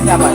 Siapa?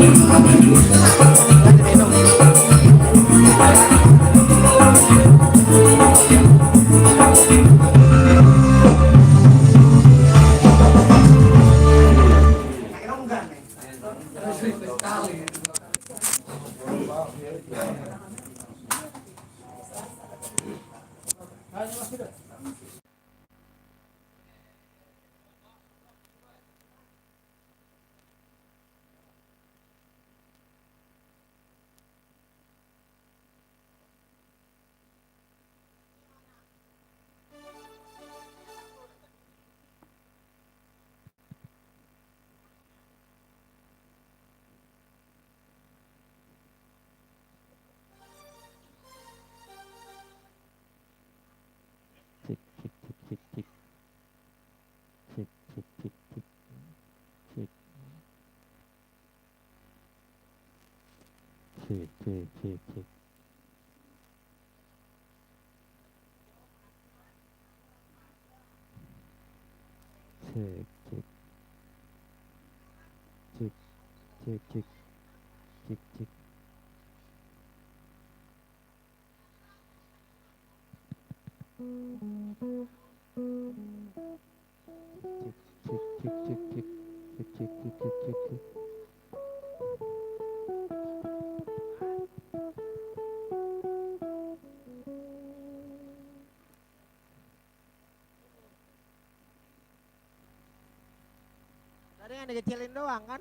Tadi yang dikecilin doang kan?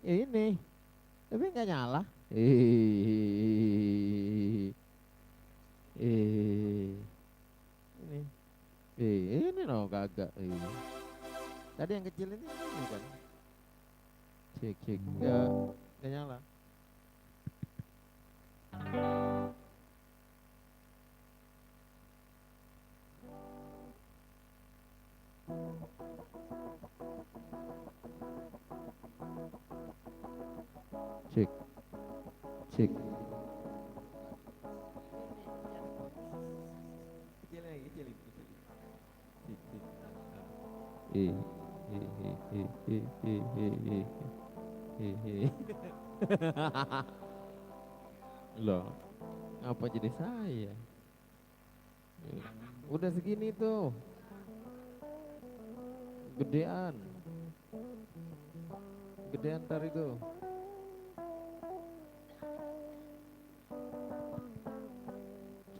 Ini, tapi nggak nyala. Ini no kagak. Tadi yang kecil ini kan? Cek, nggak nyala. Cek. Kecilin. Loh, ngapa jadi saya? Udah segini tuh, gedean ntar itu.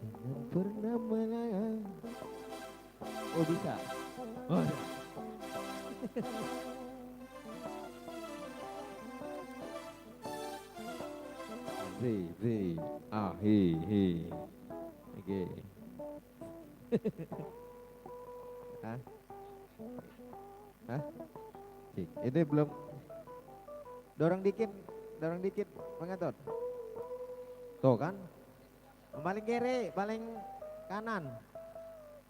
Jangan pernah melayang. Oh bisa. Oh ya. He. Oke. Hah? Ini belum. Dorong dikit, mengatur. Tuh kan? Paling kiri, paling kanan.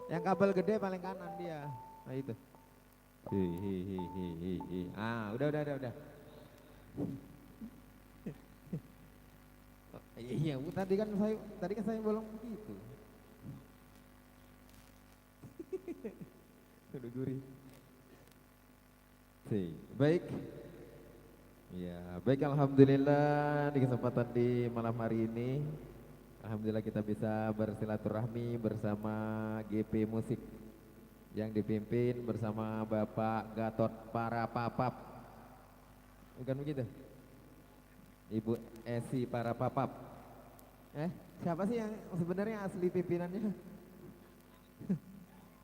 Yang kabel gede paling kanan dia. Nah itu. Udah. Iya, tadi kan saya belum gitu. Udah gurih. Baik. Ya, baik, alhamdulillah di kesempatan di malam hari ini, alhamdulillah kita bisa bersilaturahmi bersama GP Musik yang dipimpin bersama Bapak Gatot Parapapap. Bukan begitu? Ibu Esi Parapapap. Siapa sih yang sebenarnya asli pimpinannya?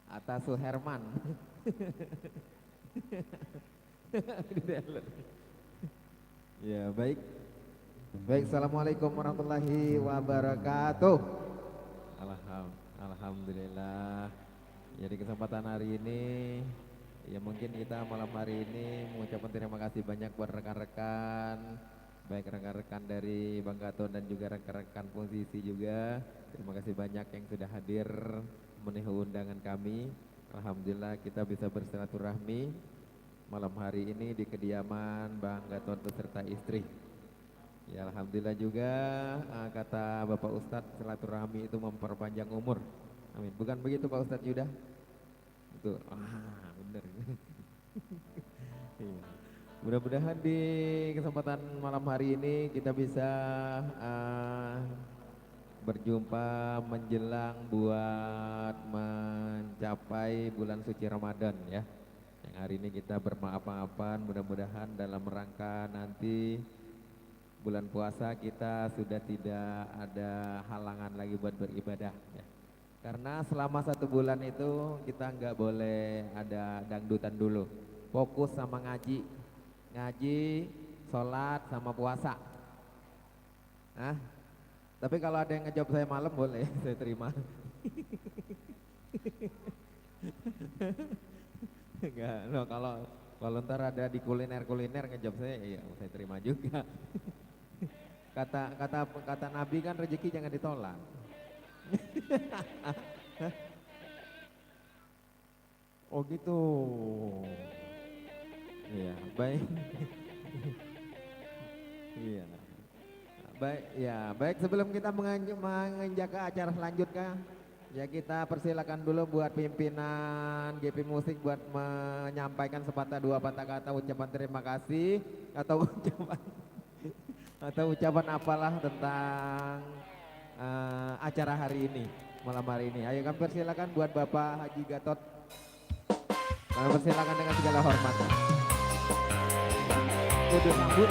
Atta Suherman. Ya, baik. Assalamualaikum warahmatullahi wabarakatuh. Alhamdulillah. Jadi kesempatan hari ini, ya mungkin kita malam hari ini mengucapkan terima kasih banyak buat rekan-rekan, baik rekan-rekan dari Bang Gatot dan juga rekan-rekan posisi juga. Terima kasih banyak yang sudah hadir memenuhi undangan kami. Alhamdulillah kita bisa bersilaturahmi malam hari ini di kediaman Bang Gatot beserta istri. Ya alhamdulillah juga kata Bapak Ustadz silaturahmi itu memperpanjang umur. Amin. Bukan begitu Pak Ustadz Yuda? Itu benar. Iya. Mudah-mudahan di kesempatan malam hari ini kita bisa berjumpa menjelang buat mencapai bulan suci Ramadan ya. Yang hari ini kita bermaaf-maafan, mudah-mudahan dalam rangka nanti bulan puasa kita sudah tidak ada halangan lagi buat beribadah ya. Karena selama 1 bulan itu kita nggak boleh ada dangdutan dulu. Fokus sama ngaji, sholat sama puasa. Tapi kalau ada yang ngejawab saya malam boleh, saya terima. Enggak, no, kalau ntar ada di kuliner ngejawab saya, iya saya terima juga. Kata Nabi kan rezeki jangan ditolak. Oh gitu. Iya, baik. Iya. Baik sebelum kita menginjak ke acara selanjutnya, ya kita persilakan dulu buat pimpinan GP Musik buat menyampaikan sepatah dua patah kata ucapan terima kasih atau ucapan apalah tentang acara hari ini, malam hari ini. Ayo kami persilakan buat Bapak Haji Gatot. Kami persilakan dengan segala hormat. Kudu sambut.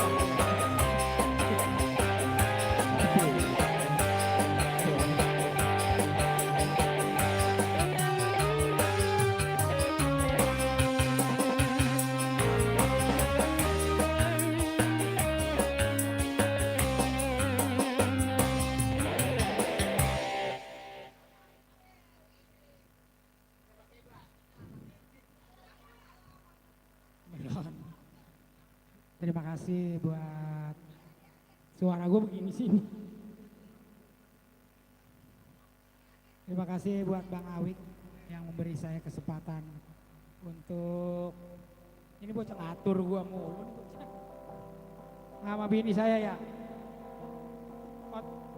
Terima kasih buat suara gue begini sini. Terima kasih buat Bang Awik yang memberi saya kesempatan untuk ini bocah ngatur gue mulu nih bocah. Sama bini saya ya.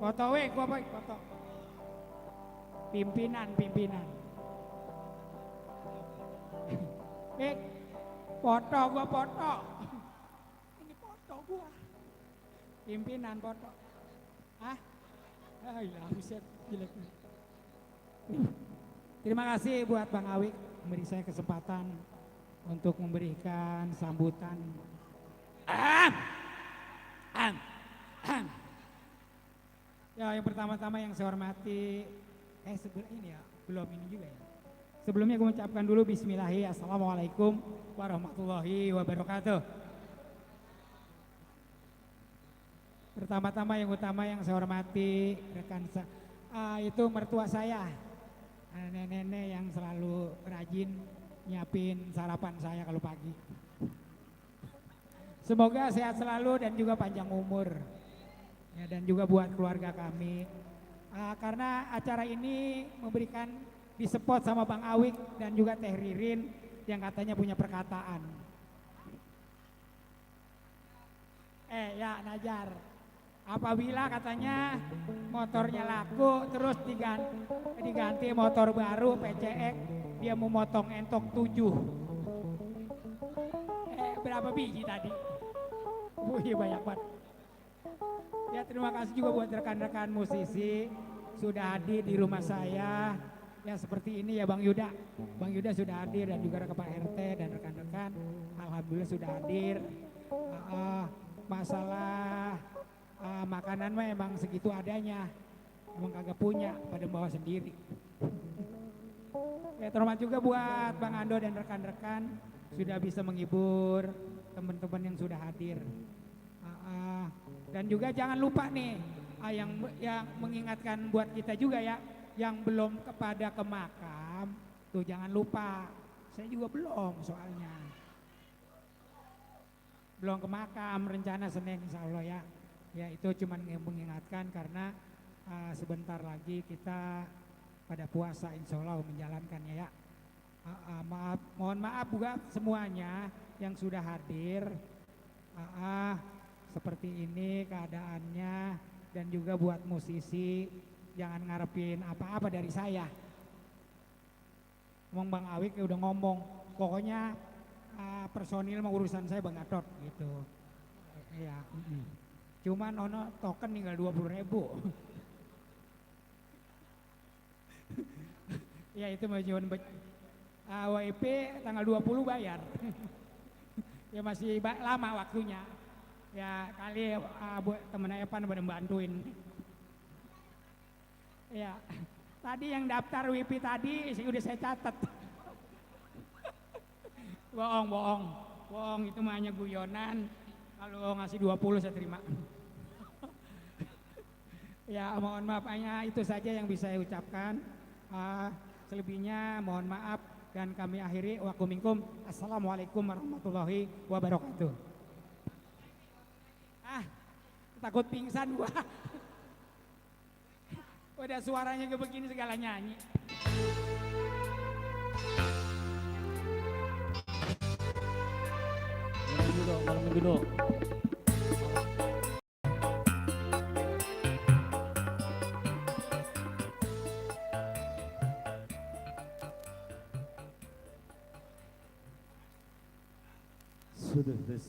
Foto weh gue apa foto. Pimpinan. Foto gue foto. Gua pimpinan foto ilah buset jelek. Terima kasih buat Bang Awik memberi saya kesempatan untuk memberikan sambutan. Ya yang pertama-tama yang saya hormati ini ya belum ini juga ya. Sebelumnya gue mengucapkan dulu bismillahirrahmanirrahim. Assalamualaikum warahmatullahi wabarakatuh. Pertama-tama yang utama yang saya hormati rekan itu mertua saya, nenek-nenek yang selalu rajin nyiapin sarapan saya kalau pagi. Semoga sehat selalu dan juga panjang umur ya, dan juga buat keluarga kami karena acara ini memberikan disupport sama Bang Awik dan juga Teh Ririn yang katanya punya perkataan. Ya Najar, apabila katanya motornya laku terus diganti motor baru PCX, dia mau motong entok 7. Berapa biji tadi? Iya banyak banget. Ya terima kasih juga buat rekan-rekan musisi sudah hadir di rumah saya. Ya seperti ini ya Bang Yuda. Bang Yuda sudah hadir dan juga Pak RT dan rekan-rekan. Alhamdulillah sudah hadir. Masalah makanan mah emang segitu adanya, emang kagak punya, pada bawa sendiri. Ya terima juga buat Bang Ando dan rekan-rekan sudah bisa menghibur teman-teman yang sudah hadir. Dan juga jangan lupa nih yang mengingatkan buat kita juga ya, yang belum kepada ke makam tuh jangan lupa. Saya juga belum soalnya. Belum ke makam, rencana Senin insya Allah ya. Ya itu cuman mengingatkan karena sebentar lagi kita pada puasa insya Allah menjalankannya ya. Maaf, mohon maaf juga semuanya yang sudah hadir. Seperti ini keadaannya, dan juga buat musisi jangan ngarepin apa-apa dari saya. Ngomong Bang Awik udah ngomong, pokoknya personil mau urusan saya Bang Gatot gitu. Ya, cuman ono token tinggal 20.000. Ya itu majuan WIP tanggal 20 bayar. Ya masih lama waktunya. Ya kali buat temen Evan pada bantuin. Ya, tadi yang daftar WIP tadi udah saya catat. Bohong, itu mah hanya guyonan. Kalau ngasih 20 saya terima. Ya mohon maaf, hanya itu saja yang bisa saya ucapkan. Selebihnya mohon maaf dan kami akhiri. Wakuminkum. Assalamualaikum warahmatullahi wabarakatuh. Takut pingsan gua. Udah suaranya kayak begini segala nyanyi. Malam minggu dong. Sudah this.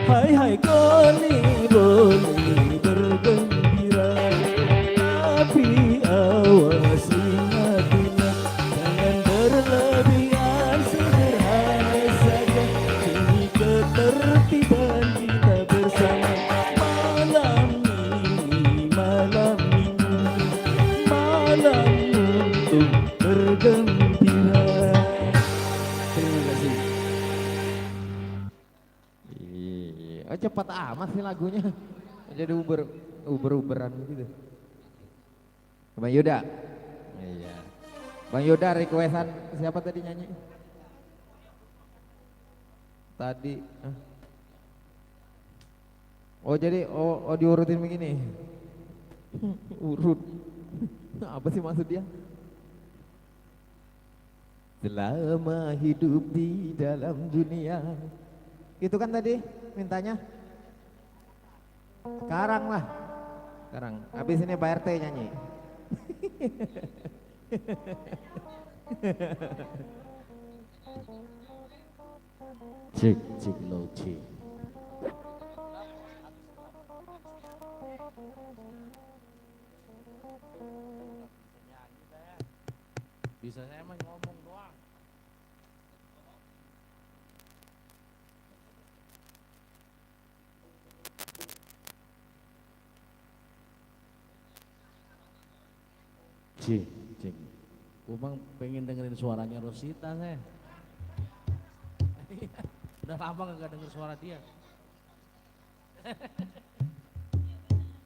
Hai hai koni boleh cepat amat sih lagunya. Jadi uberan gitu. Bang Yuda. Iya. Bang Yuda requestan siapa tadi nyanyi? Tadi. Oh jadi diurutin begini. Urut. Apa sih maksud dia? Selama hidup di dalam dunia. Itu kan tadi mintanya. Sekarang lah. Sekarang. Habis ini Pak RT nyanyi. Cek low cek. Bisa saya mah ngomong doang. Cek. Kumang pengen dengerin suaranya Rosita saya. Udah lama gak denger suara dia.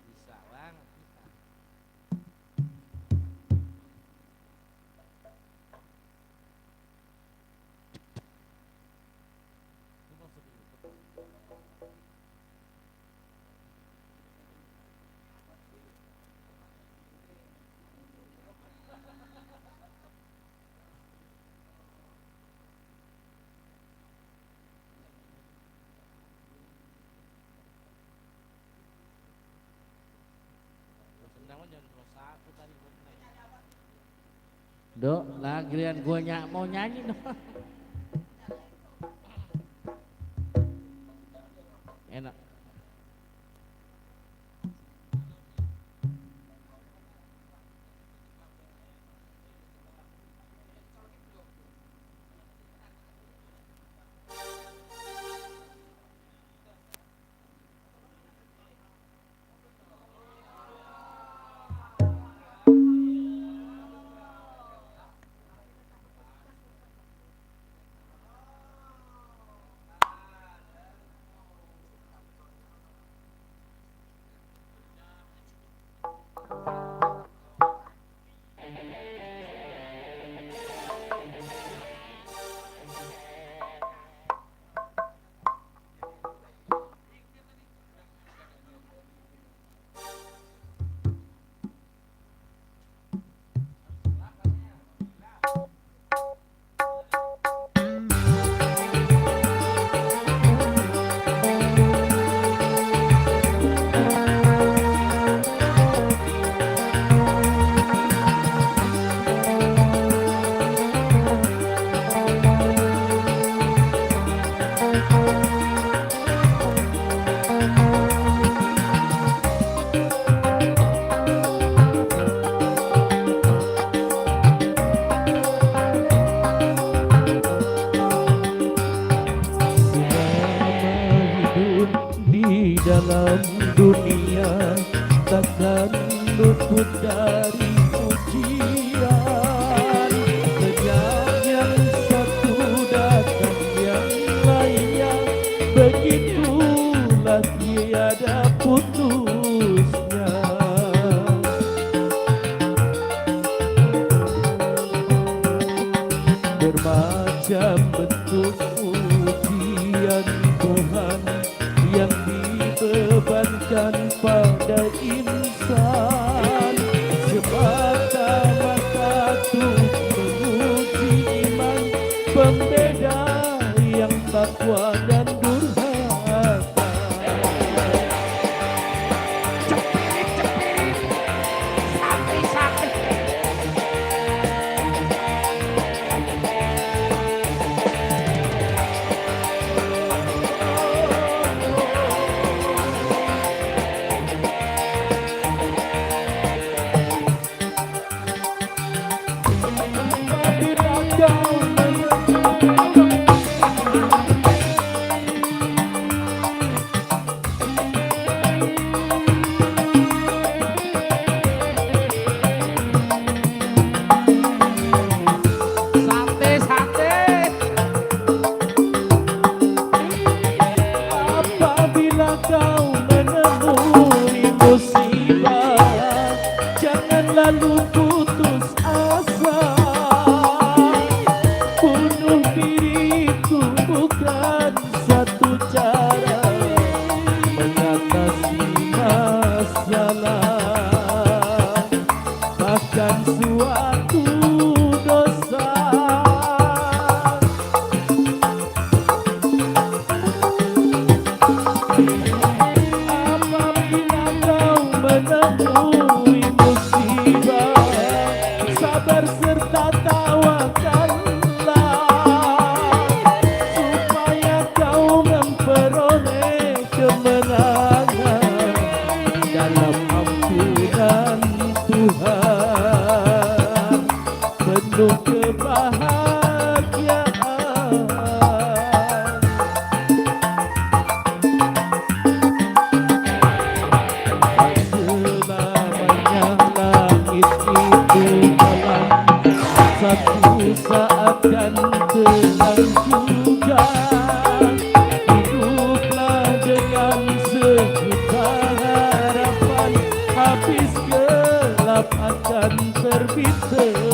Bisa bang. Dok, lah giliran gue mau nyanyi dong. Enak. dalam dunia takkan luput dari ujian. Sejak yang satu datang yang lainnya, begitulah tiada putusnya. Bermacam bentuk ujian Tuhan yang dibebankan pada insan, semata-mata untuk menguji iman pembeda yang takwa dan durhaka. putus asa, bunuh diri itu bukan satu cara mengatasi masalah, bahkan suatu dosa. Apabila kau menemui musibah, sabar serta tawakallah, supaya kau memperoleh kemenangan dalam ampunan Tuhan, penuh kebahagiaan. Selamanya langit itu malam, satu saat dan tenang juga. Hiduplah dengan sejuta harapan, habis gelap akan terbit terang.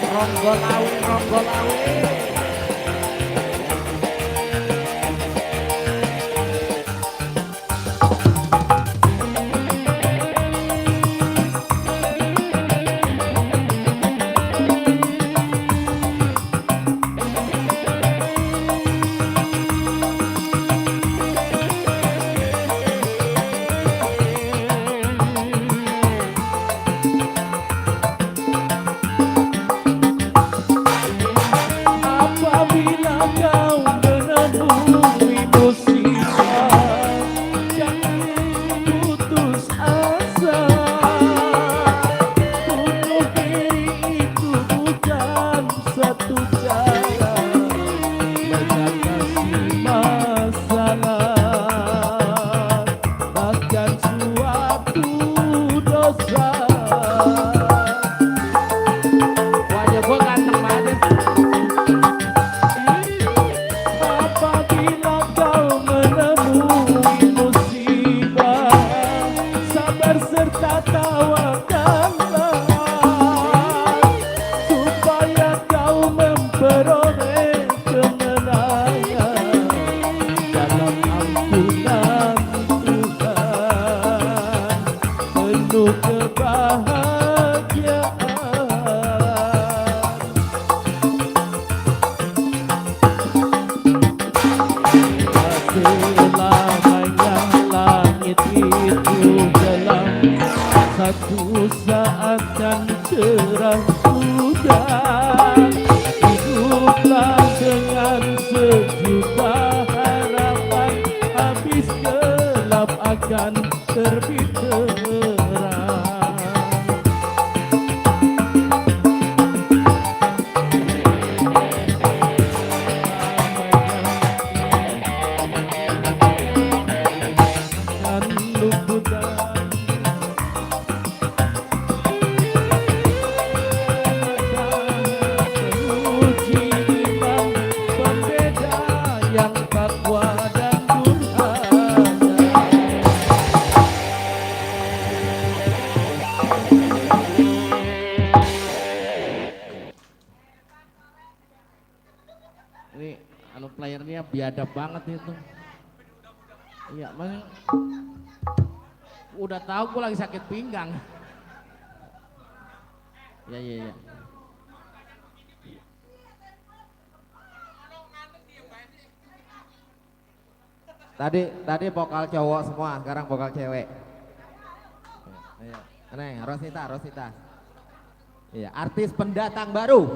Ronggolawi, Ronggolawi. Apabila kau menemui musibah, jangan putus asa. Bunuh diri itu bukan satu cara mengatasi masalah, bahkan suatu dosa. Wajah gua ganteng banget. Apabila kau menemui musibah, sabar serta tawakallah, supaya kau memperoleh kemenangan dalam ampunan Tuhan, penuh kebahagiaan. Selamanya langit itu gelap, satu saat dan cerah sudah. Hiduplah dengan sejuta harapan, habis gelap akan terbit terang. Uji iman pembeda yang takwa dan durhaka. Ini anu playernya biadab banget itu. Iya, mas. Udah tahu gue lagi sakit pinggang. Iya, iya, iya. Tadi vokal cowok semua, sekarang vokal cewek. Iya. Neng, Rosita. Iya, artis pendatang baru.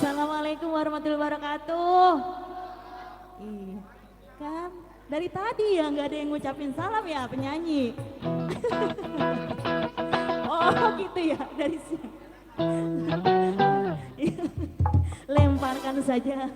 Assalamualaikum warahmatullahi wabarakatuh. Iya, kan dari tadi ya nggak ada yang ngucapin salam ya penyanyi. Oh gitu ya dari sini. Lemparkan saja.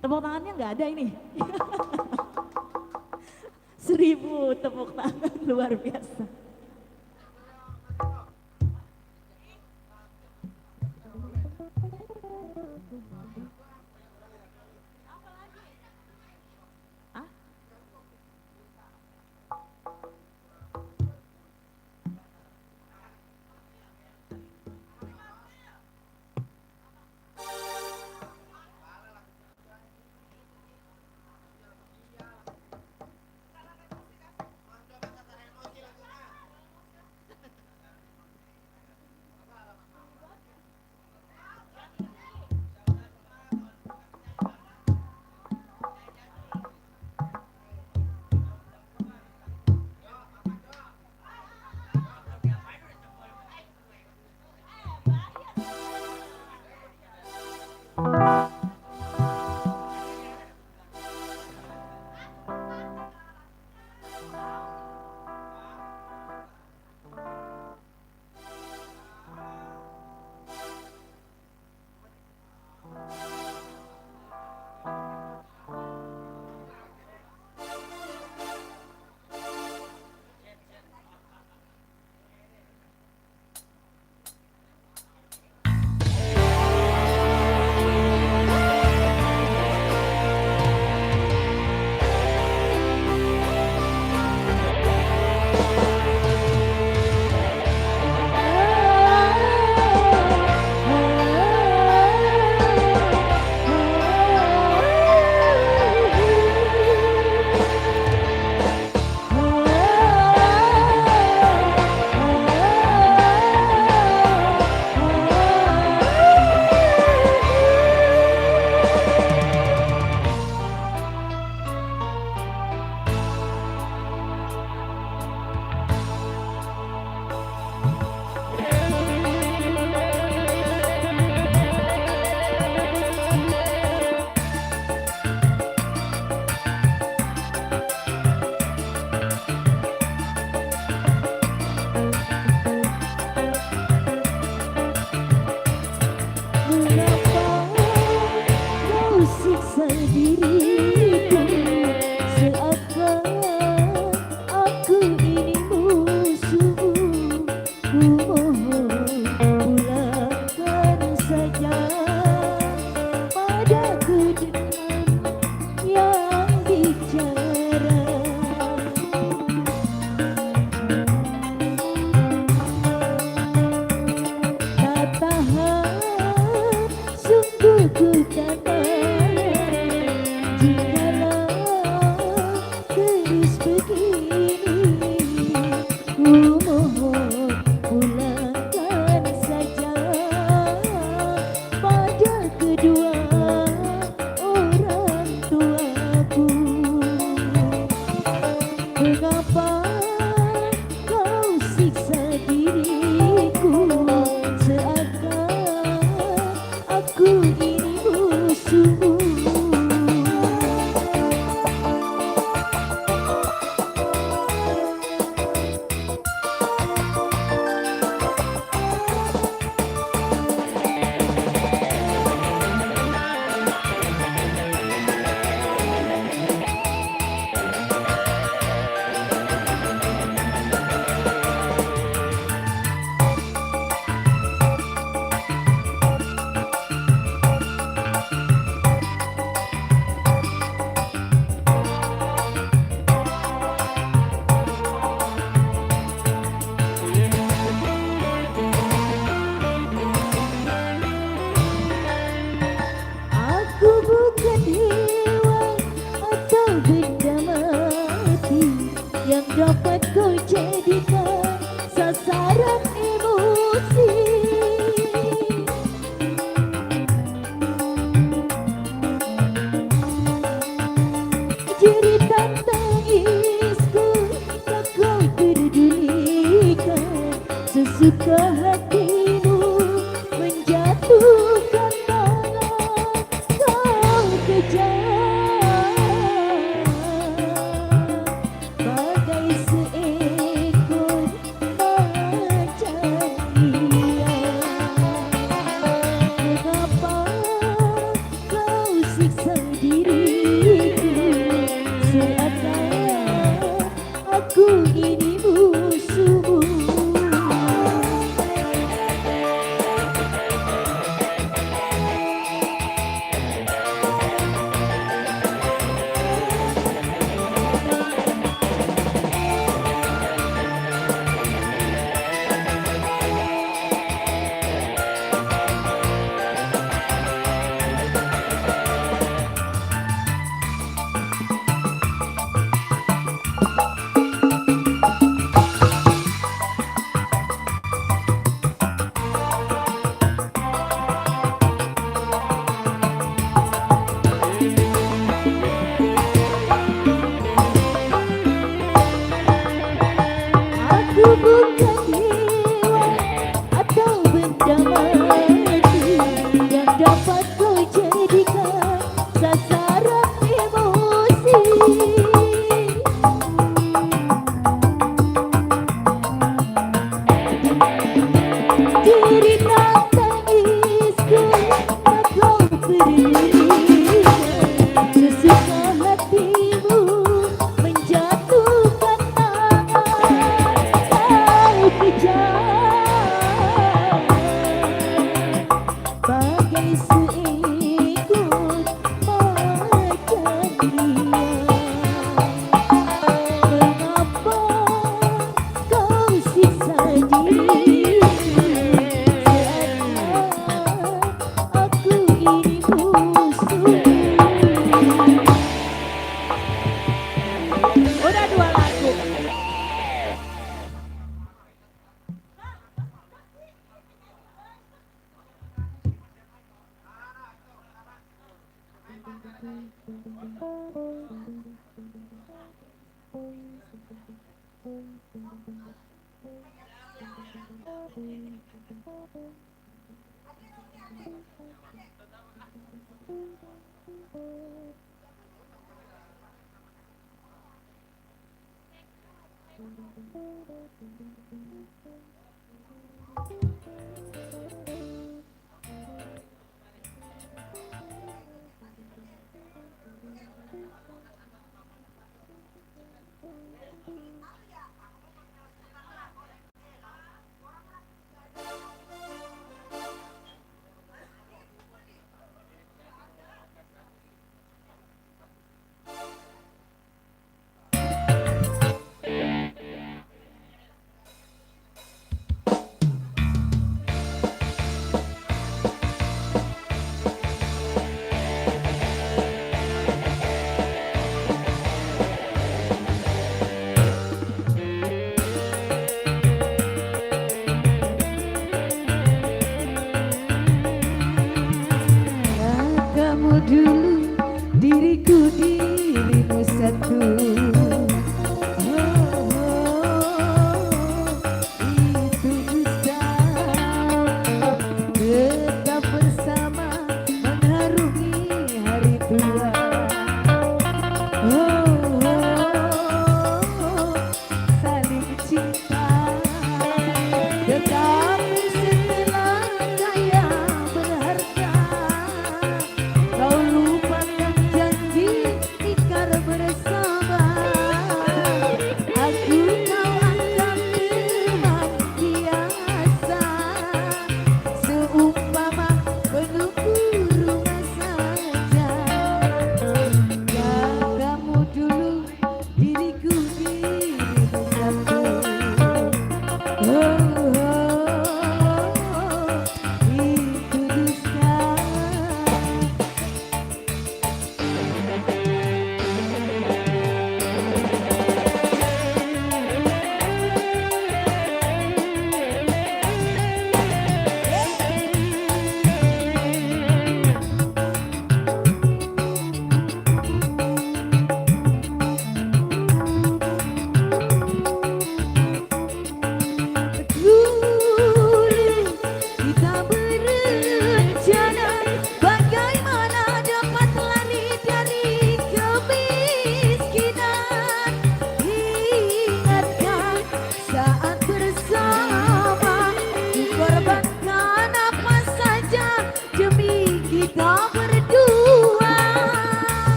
Tepuk tangannya nggak ada ini. 1000 tepuk tangan luar biasa. Ah?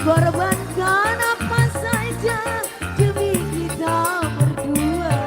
Korbankan apa saja demi kita berdua.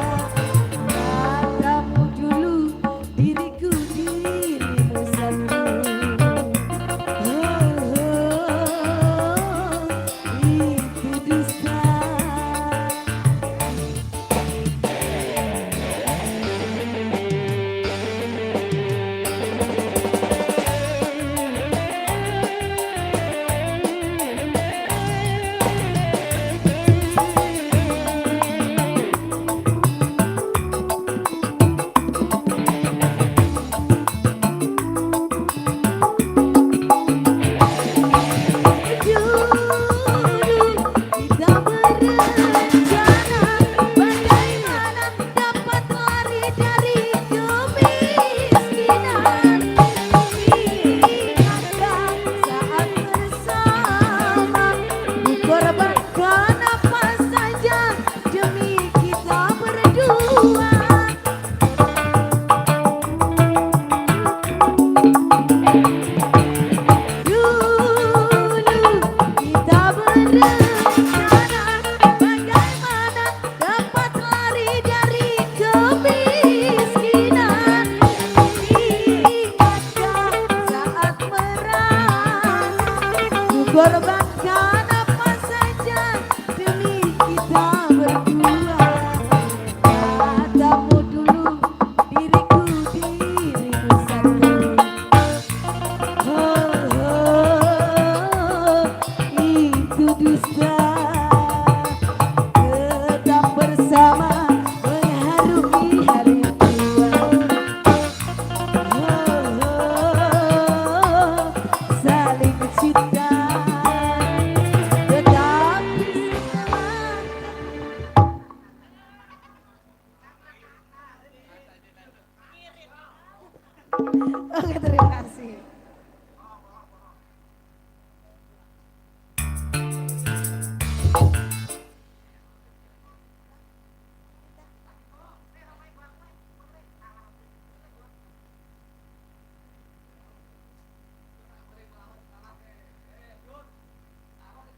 Oke, terima kasih.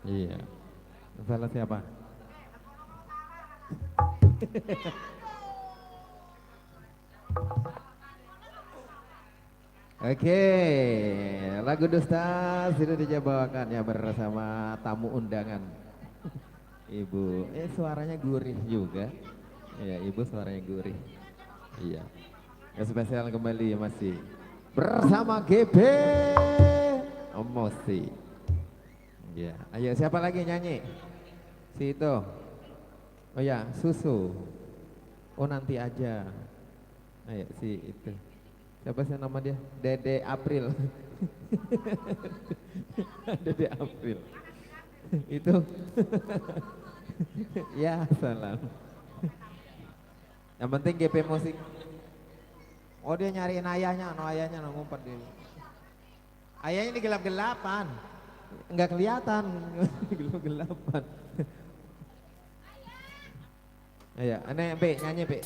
Iya. Salah siapa? Oke, lagu Dusta sudah dibawakan ya bersama tamu undangan. Ibu, suaranya gurih juga. Iya, ibu suaranya gurih. Iya. Yang spesial kembali masih bersama GB Emosi. Iya, ayo siapa lagi nyanyi? Si itu. Oh ya, Susu. Oh nanti aja. Ayo si itu. Siapa sih nama dia? Dede April. Dede April. Itu. Ya salam. Yang penting GP musik. Oh dia nyariin ayahnya, ayahnya ngumpet dulu. Ayahnya di gelap-gelapan. Enggak kelihatan. Gelap-gelapan. Ayo, aneh Be, nyanyi Be.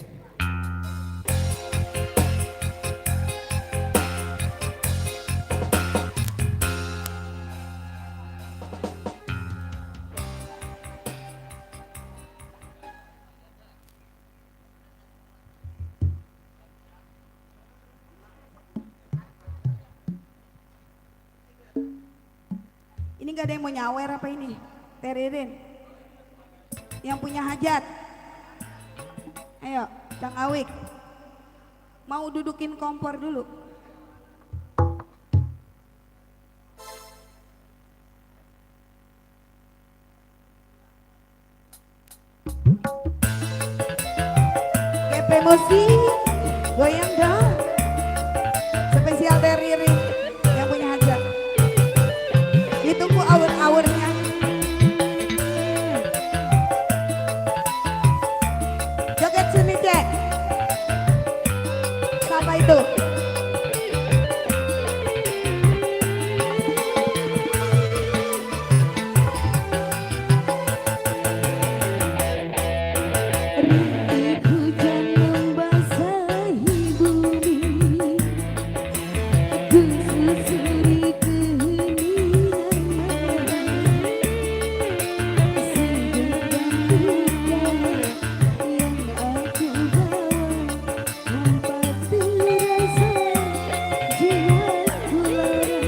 Ini gak ada yang mau nyawer apa ini? Teririn. Yang punya hajat. Ayo, Cang Awik. Mau dudukin kompor dulu. GP Musik, goyang dong. Spesial Teririn yang punya hajat. Ditunggu awur-awurnya. Joget sini cek. Siapa itu? Rintik hujan membasahi bumi, ku susuri keheningan malam, segenggam luka yang aku bawa, hampa terasa jiwaku lara.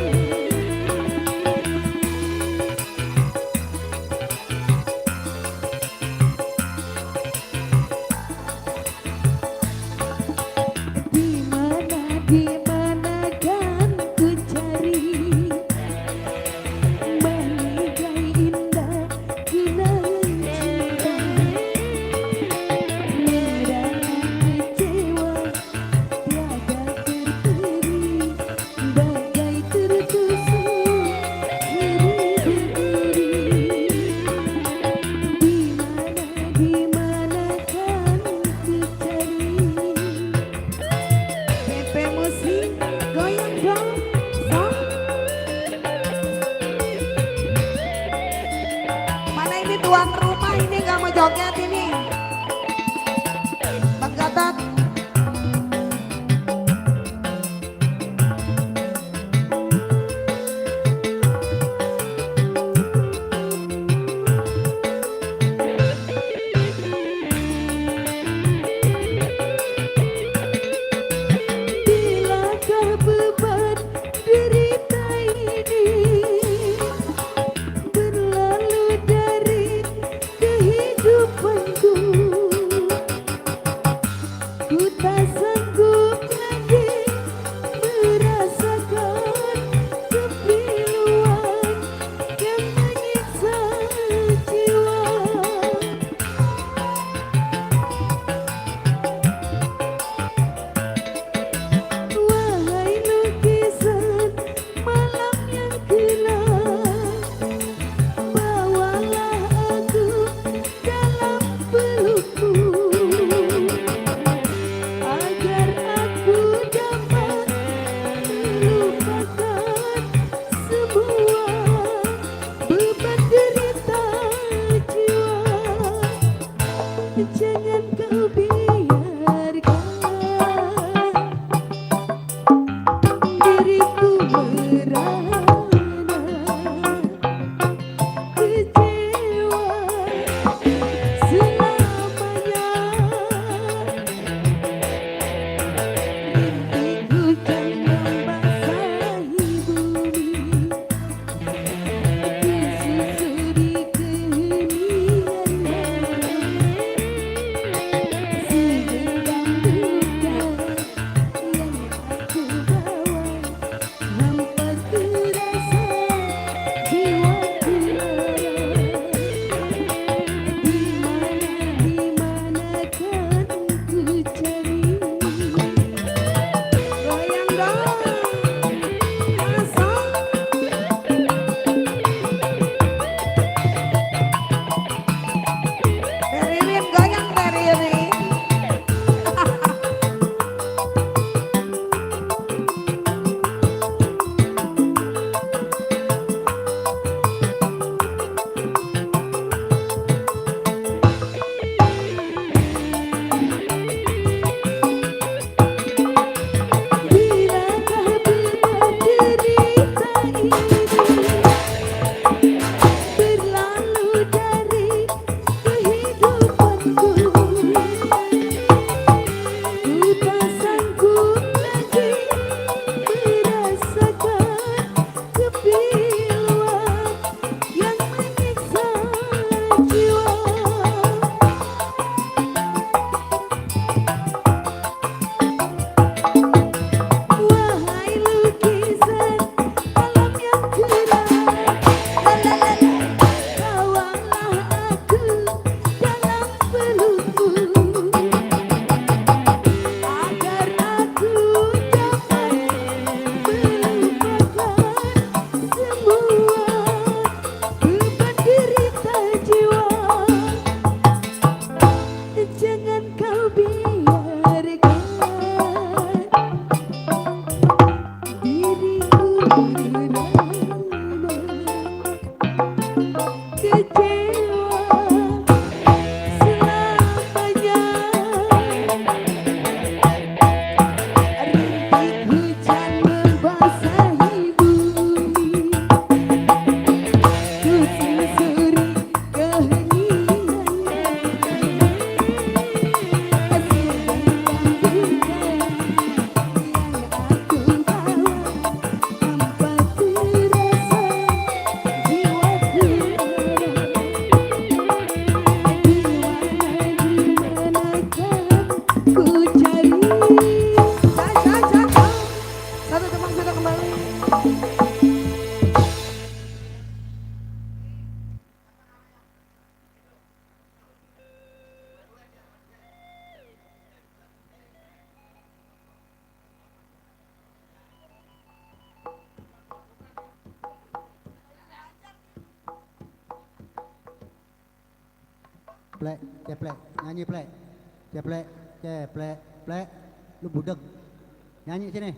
kau biarkan diriku merana kecewa selamanya. Rintik hujan membasahi bumi, ku susuri keheningannya. Kasih dan duka yang aku bawa tanpa terasa jiwaku. Di mana ku cari. Satu teman sudah kembali. Plek, ceplek, nyanyi plek, ceplek, ceplek, plek, lu budek, nyanyi sini.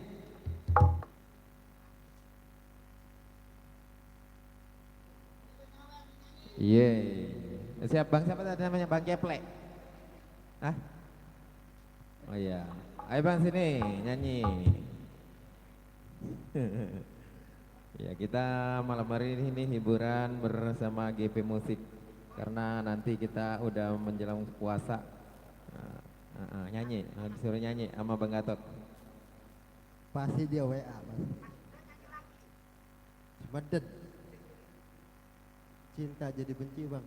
Iya. Siap Bang, siapa tadi namanya Bang Keplek? Hah? Oh iya. Ayo Bang sini nyanyi. Ya kita malam hari ini hiburan bersama GP Musik karena nanti kita udah menjelang puasa. Nyanyi, disuruh nyanyi sama Bang Gatot. Pasti dia WA, pasti. Semedet. Cinta jadi benci bang.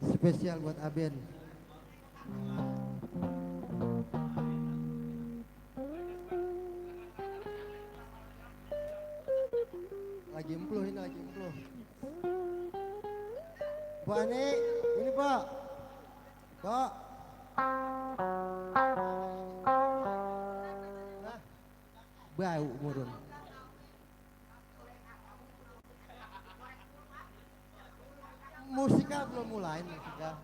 Spesial buat Aben. Lagi empluh ini, lagi empluh. Pak Ani, ini Pak. Pak. Nah, bau murun. Musika belum mulai, musika.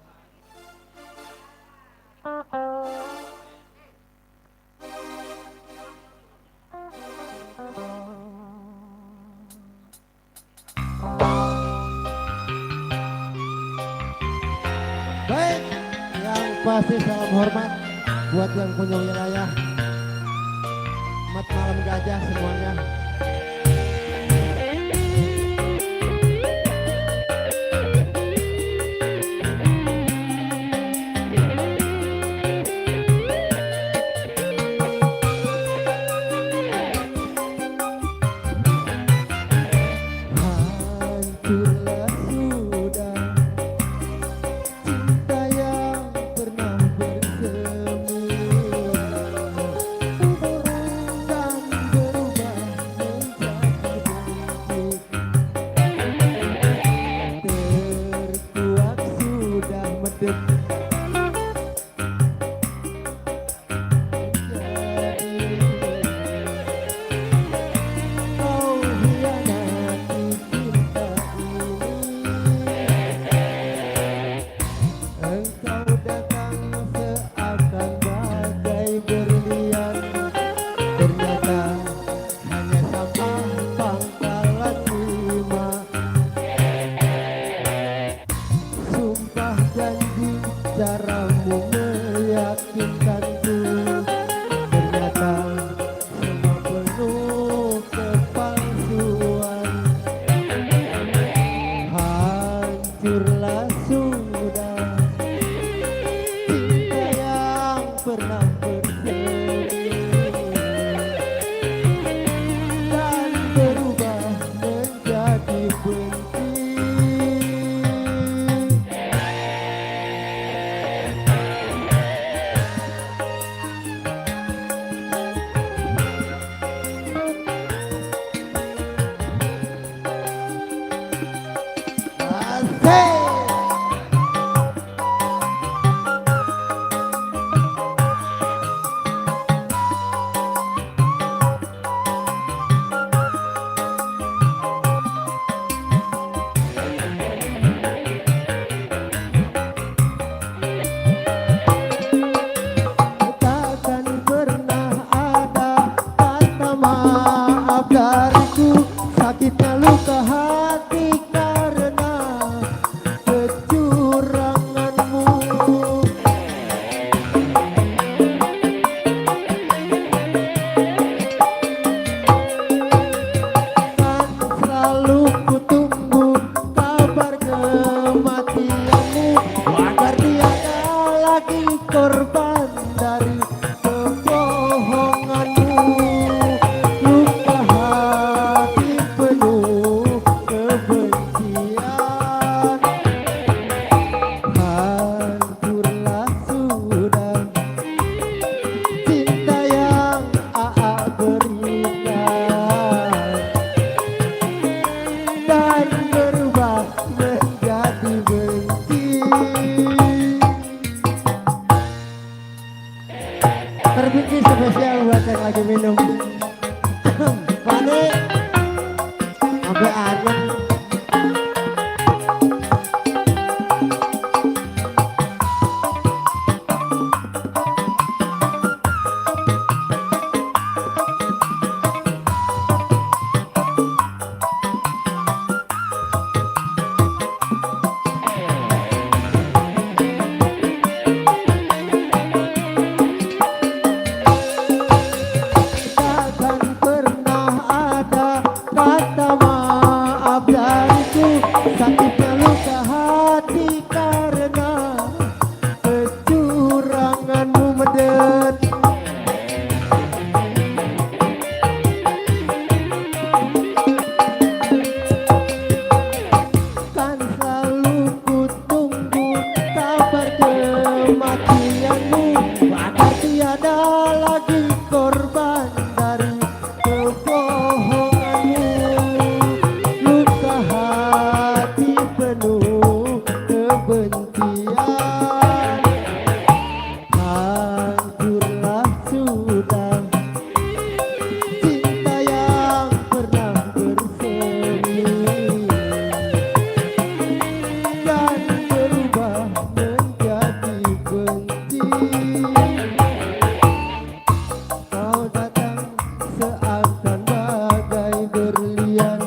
Baik, yang pasti salam hormat buat yang punya wilayah. Selamat malam gajah semuanya. Hancurlah sudah cinta yang pernah bersemi dan berubah menjadi benci. Terkuak sudah medit kau hianati cinta ini. Engkau datang seakan bagai berlian, ternyata hanya sampah pangkalan 5. Sumpah janji caramu meyakinkanku, ternyata semua penuh kepalsuan. Hancurlah sudah cinta yang pernah bersemi dan berubah menjadi benci. Asik. luka hati karena kecuranganmu medet. Kan selalu ku tunggu kabar kematianmu, agar tiada lagi korban dari kebohonganmu. Luka hati penuh kebencian, hancurlah sudah cinta yang pernah bersemi dan berubah menjadi benci. Kau datang seakan bagai berlian,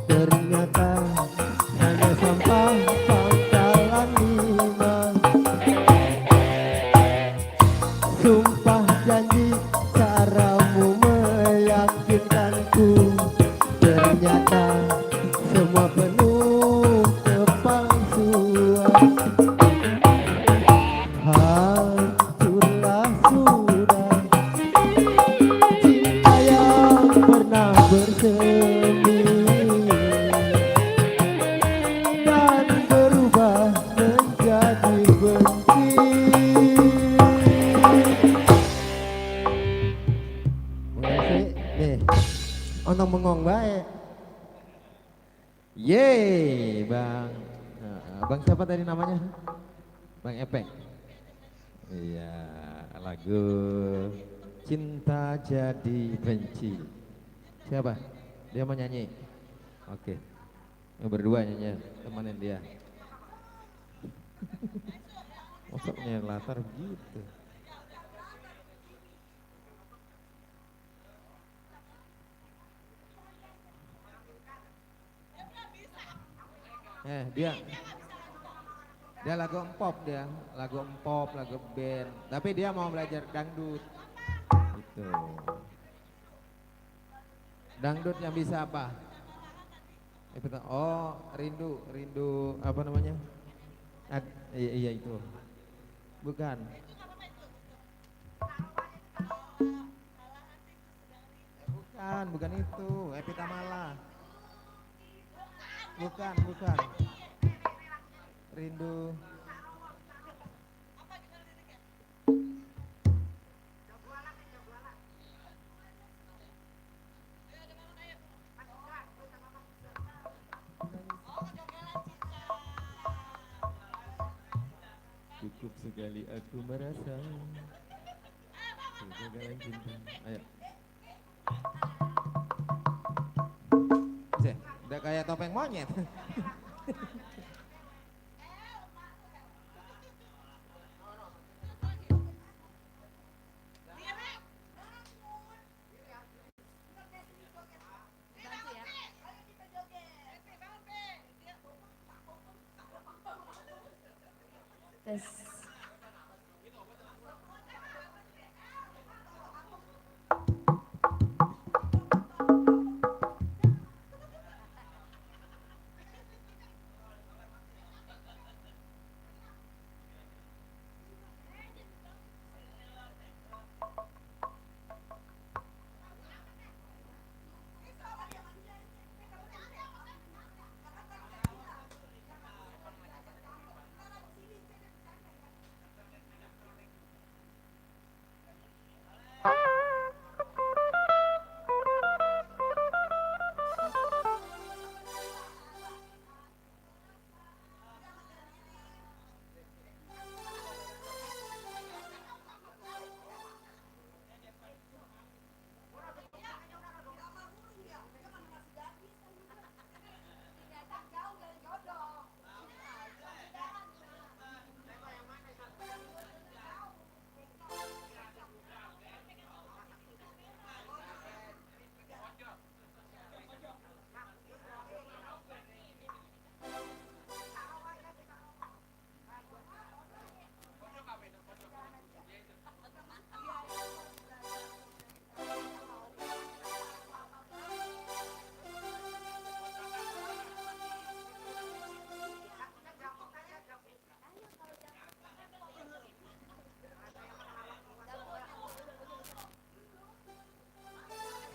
ternyata hanya sampah pangkalan 5. Sumpah janji caramu meyakinkanku, ternyata semua penuh kepalsuan. Hancurlah sudah cinta yang pernah bersemi dan berubah menjadi benci. Nih, ono mengong bae. Yeay, Bang. Bang siapa tadi namanya? Bang Epeng. Iya, lagu Cinta Jadi Benci. Siapa? Dia mau nyanyi. Oke. Yang berdua nyanyi, temenin dia. Masuknya latar gitu. Dia lagu empop, lagu band. Tapi dia mau belajar dangdut. Itu. Dangdut yang bisa apa? Oh, rindu apa namanya? Iya itu. Bukan. Bukan itu. Epitamala. Bukan. Rindu. Cukup sekali aku merasa kegagalan cinta. Ayo. Udah kayak topeng monyet. Tes.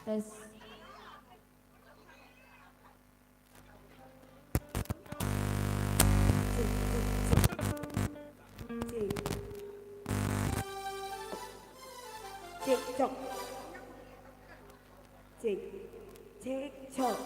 Tes. Cek cok. Cek. Cek cok.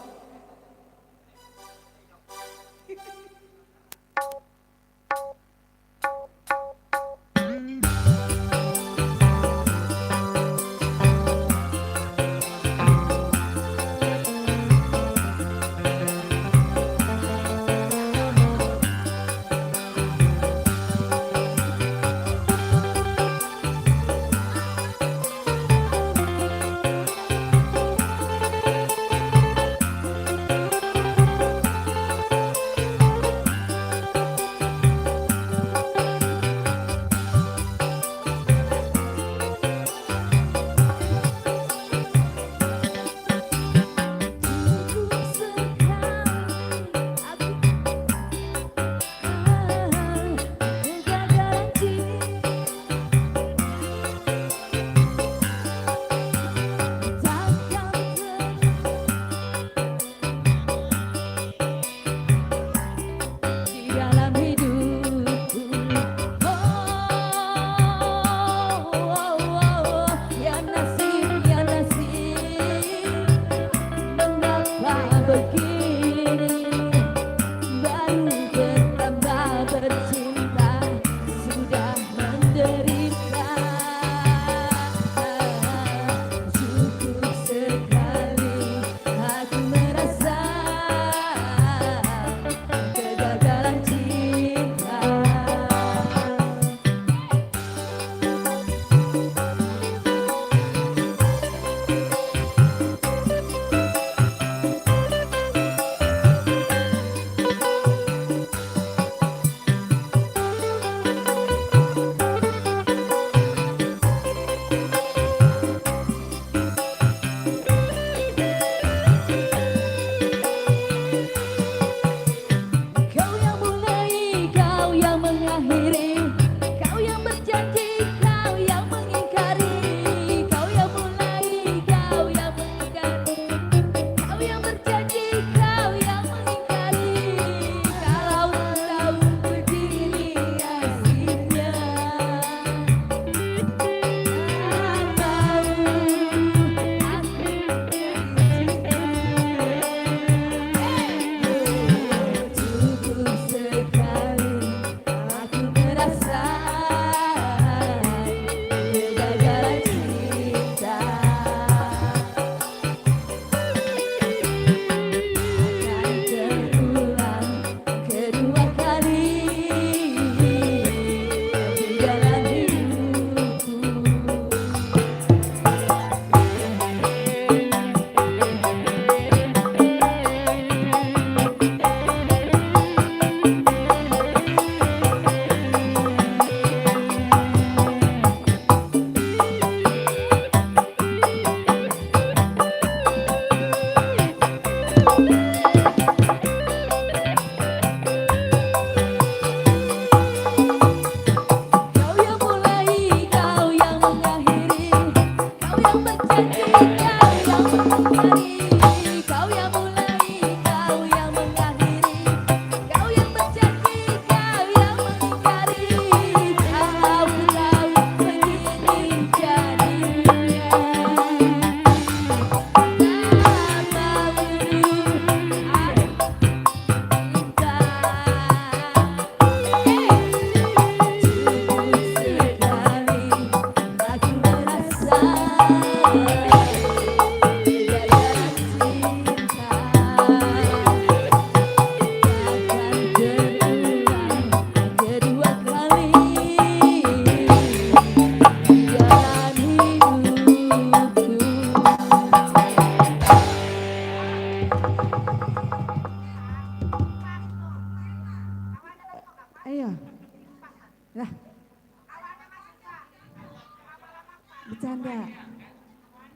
Bercanda.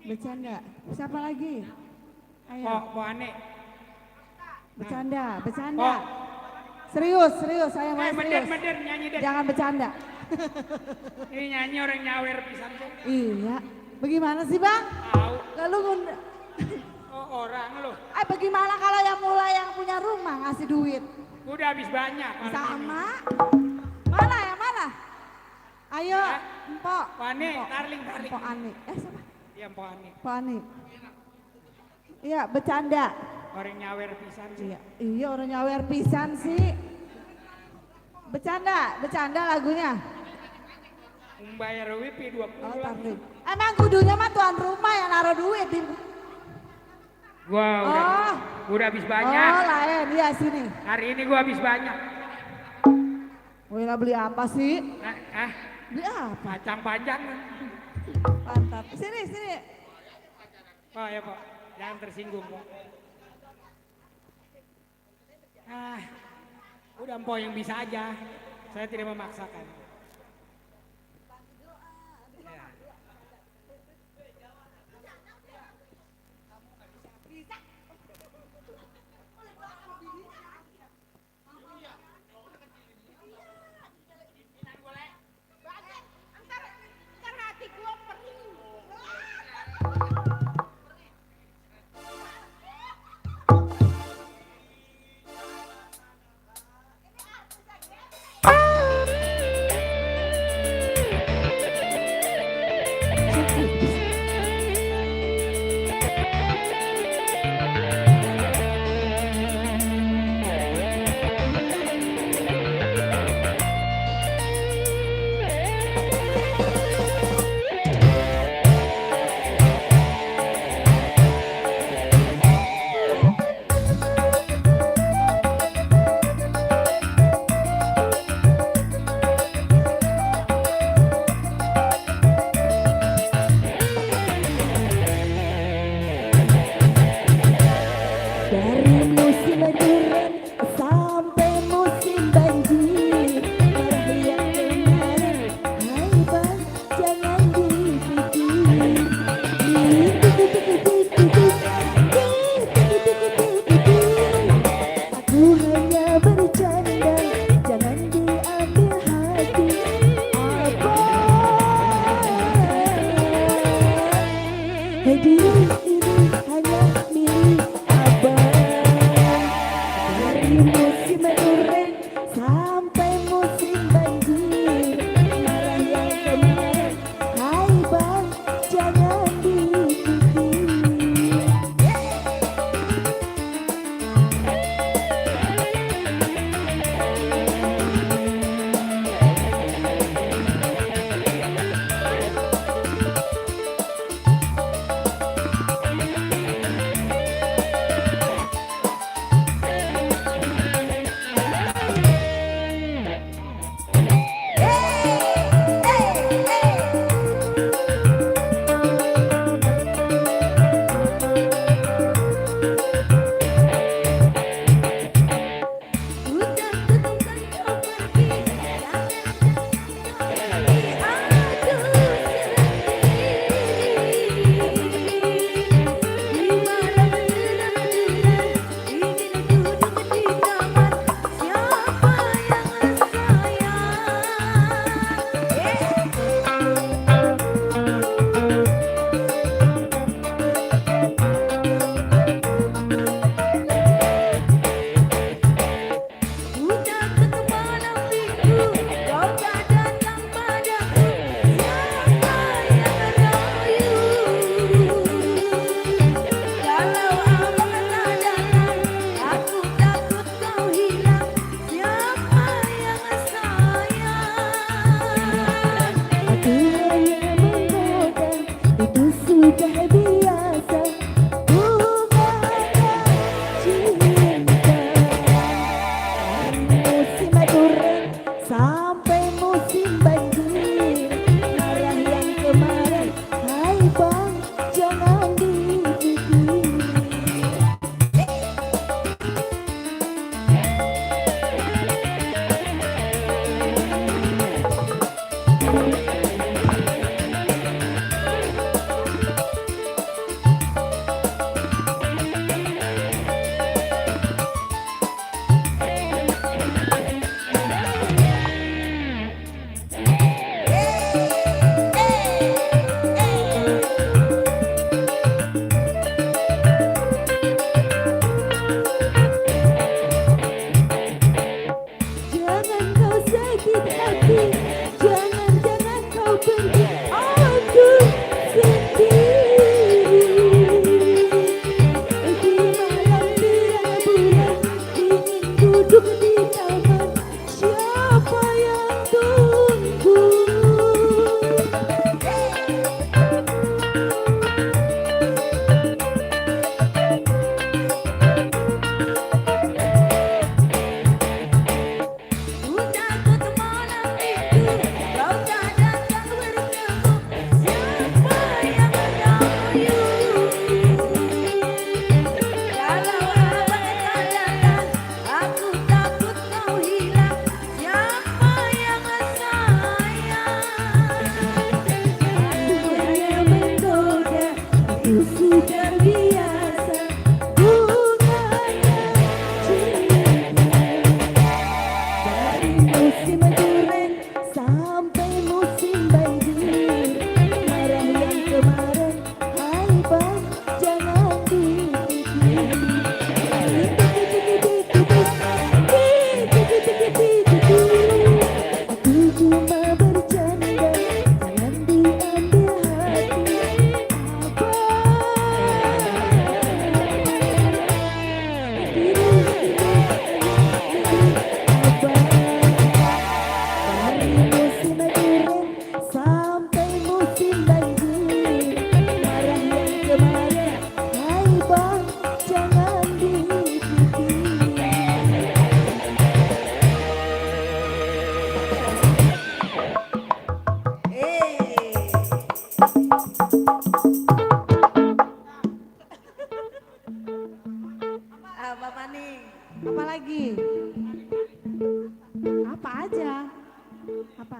Bercanda. Siapa lagi? Ayo. Kok aneh. Bercanda, bercanda. Serius, serius, saya mau serius. Meder nyanyi deh. Jangan bercanda. Ini nyanyi orang nyawer pisan tuh. Iya. Bagaimana sih, Bang? Tahu. Lalu Oh, orang lo. Bagaimana kalau yang mulai yang punya rumah ngasih duit? Udah habis banyak. malam ini. Sama. Mana yang mana? Ayo, Ya. Empok. Wane, Empok. Darling. Empok Ani. Siapa? Iya, Mpok Ani. Empok Ani. Iya, bercanda. Orang nyawer pisan sih. Iya, orang nyawer pisan sih. Bercanda lagunya. Bayar WP 20 Oh, lah. tarling. Emang kudunya mah tuan rumah yang naruh duit di. Gua udah habis banyak. Oh, lain. Iya, sini. Hari ini gua habis banyak. Wila beli apa sih? Beli apa? Kacang panjang. Mantap. Sini. Oh ya Pak, jangan tersinggung Pak. Udah Mpok yang bisa aja. Saya tidak memaksakan.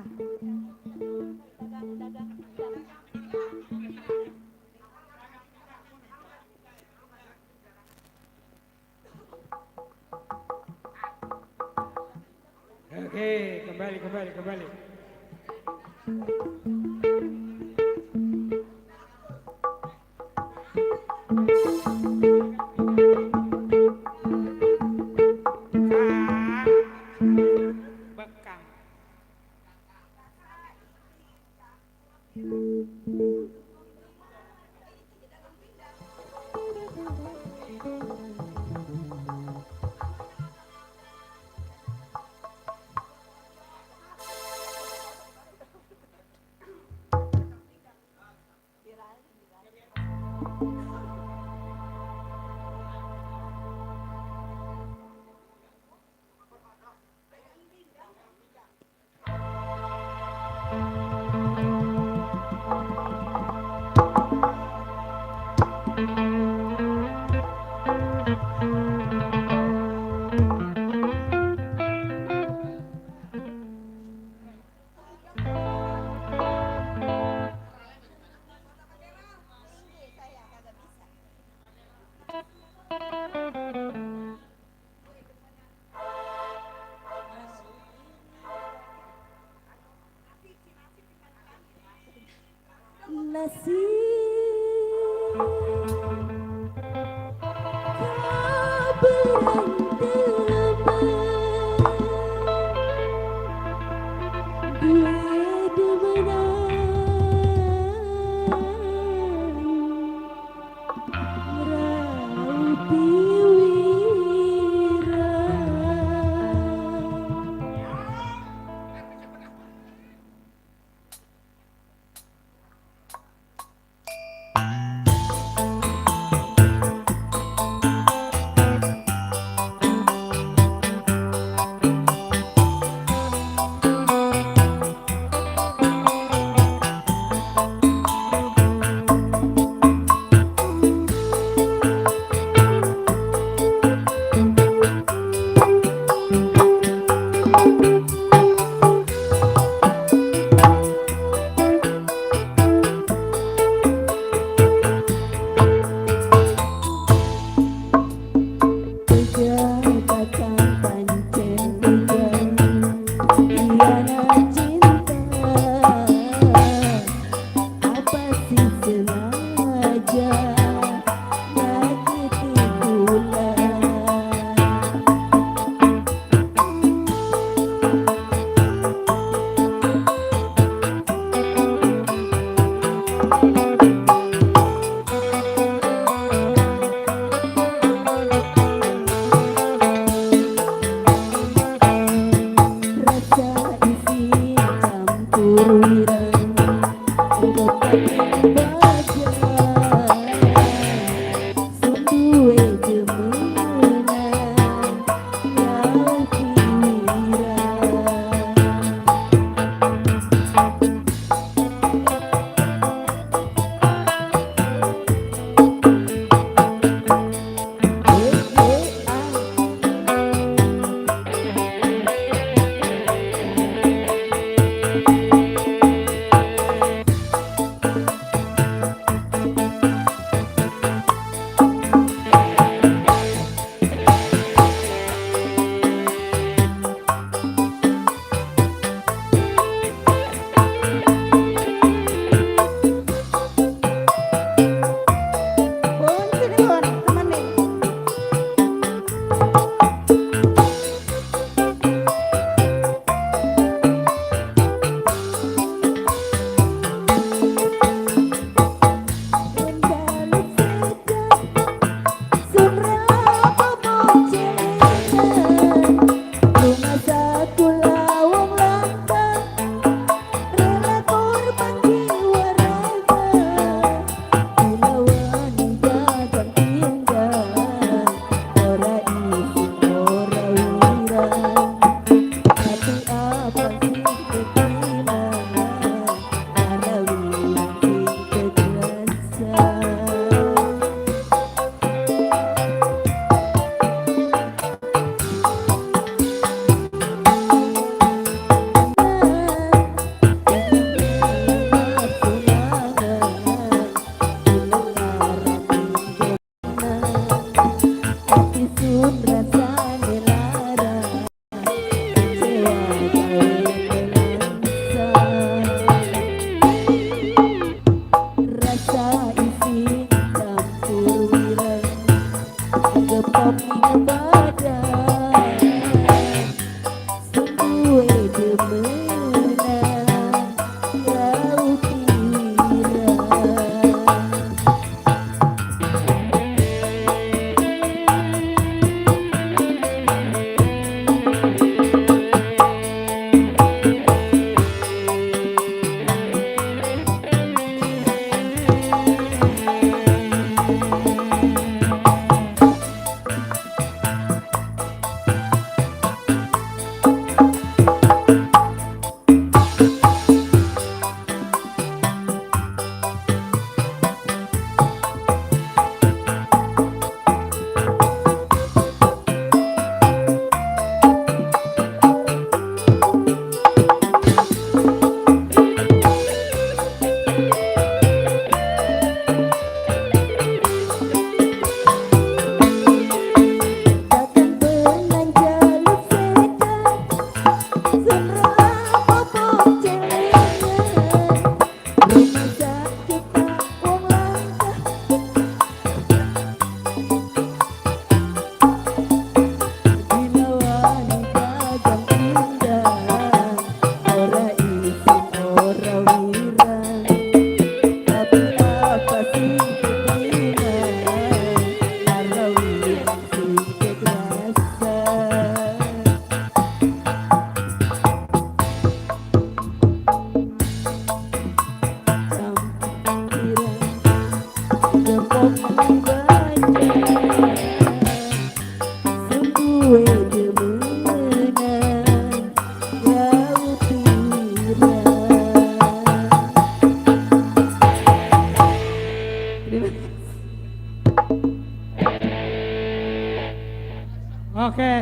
Apa? Oke, kembali. Bekang.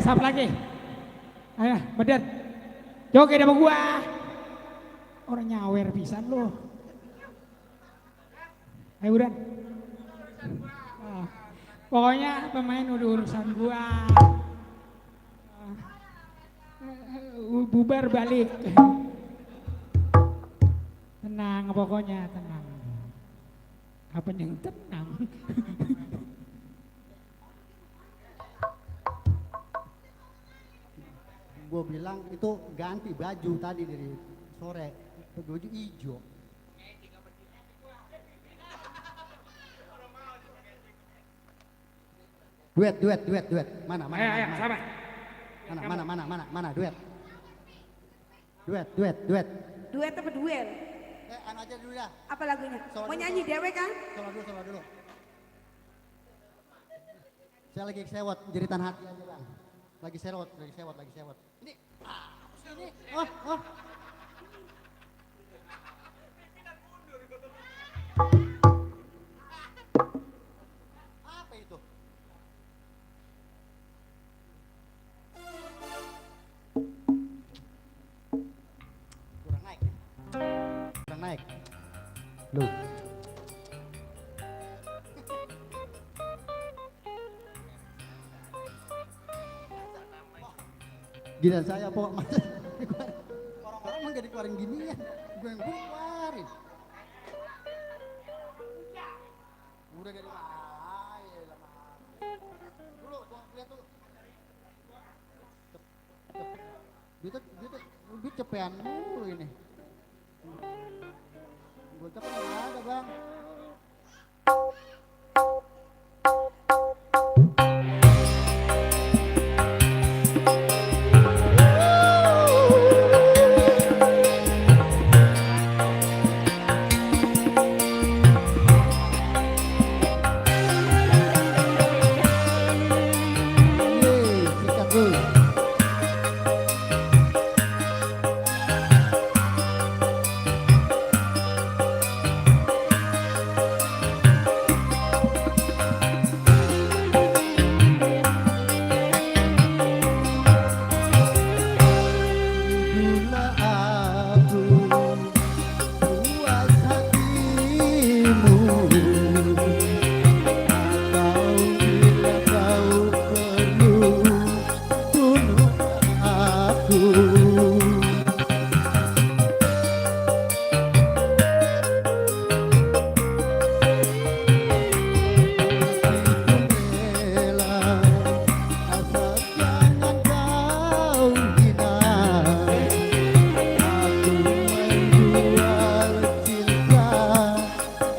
siapa lagi? Ayo, Beden. Joget sama gua. Orang nyawer pisan lo. Ayo Budan. Ah, pokoknya pemain udah urusan gua. Bubar balik. Tenang pokoknya, tenang. Apa yang tenang? Gue bilang itu ganti baju tadi dari sore, baju hijau. Duet. Mana? Ayo, sama. Mana, duet. Duet apa duel? Anu aja dulu dah. Apa lagunya? Solo Mau dulu, nyanyi solo. dewe kan? Solo dulu. Saya lagi sewot, jeritan hati aja bang. Lagi sewot. Ini, ini. Oh. Apa itu? Kurang naik. Loh. Gila saya pokok masa orang-orang mah gak dikeluarin ginian, gue yang keluarin. Udah gak dimain lama. Dulu lihat tuh. Duit cepean mulu ini. Gue cepet nggak ada bang. Sikat dulu. Gula aku puas hatimu, atau bila kau perlu bunuh aku. Rela, asal jangan kau hina. Aku menjual cinta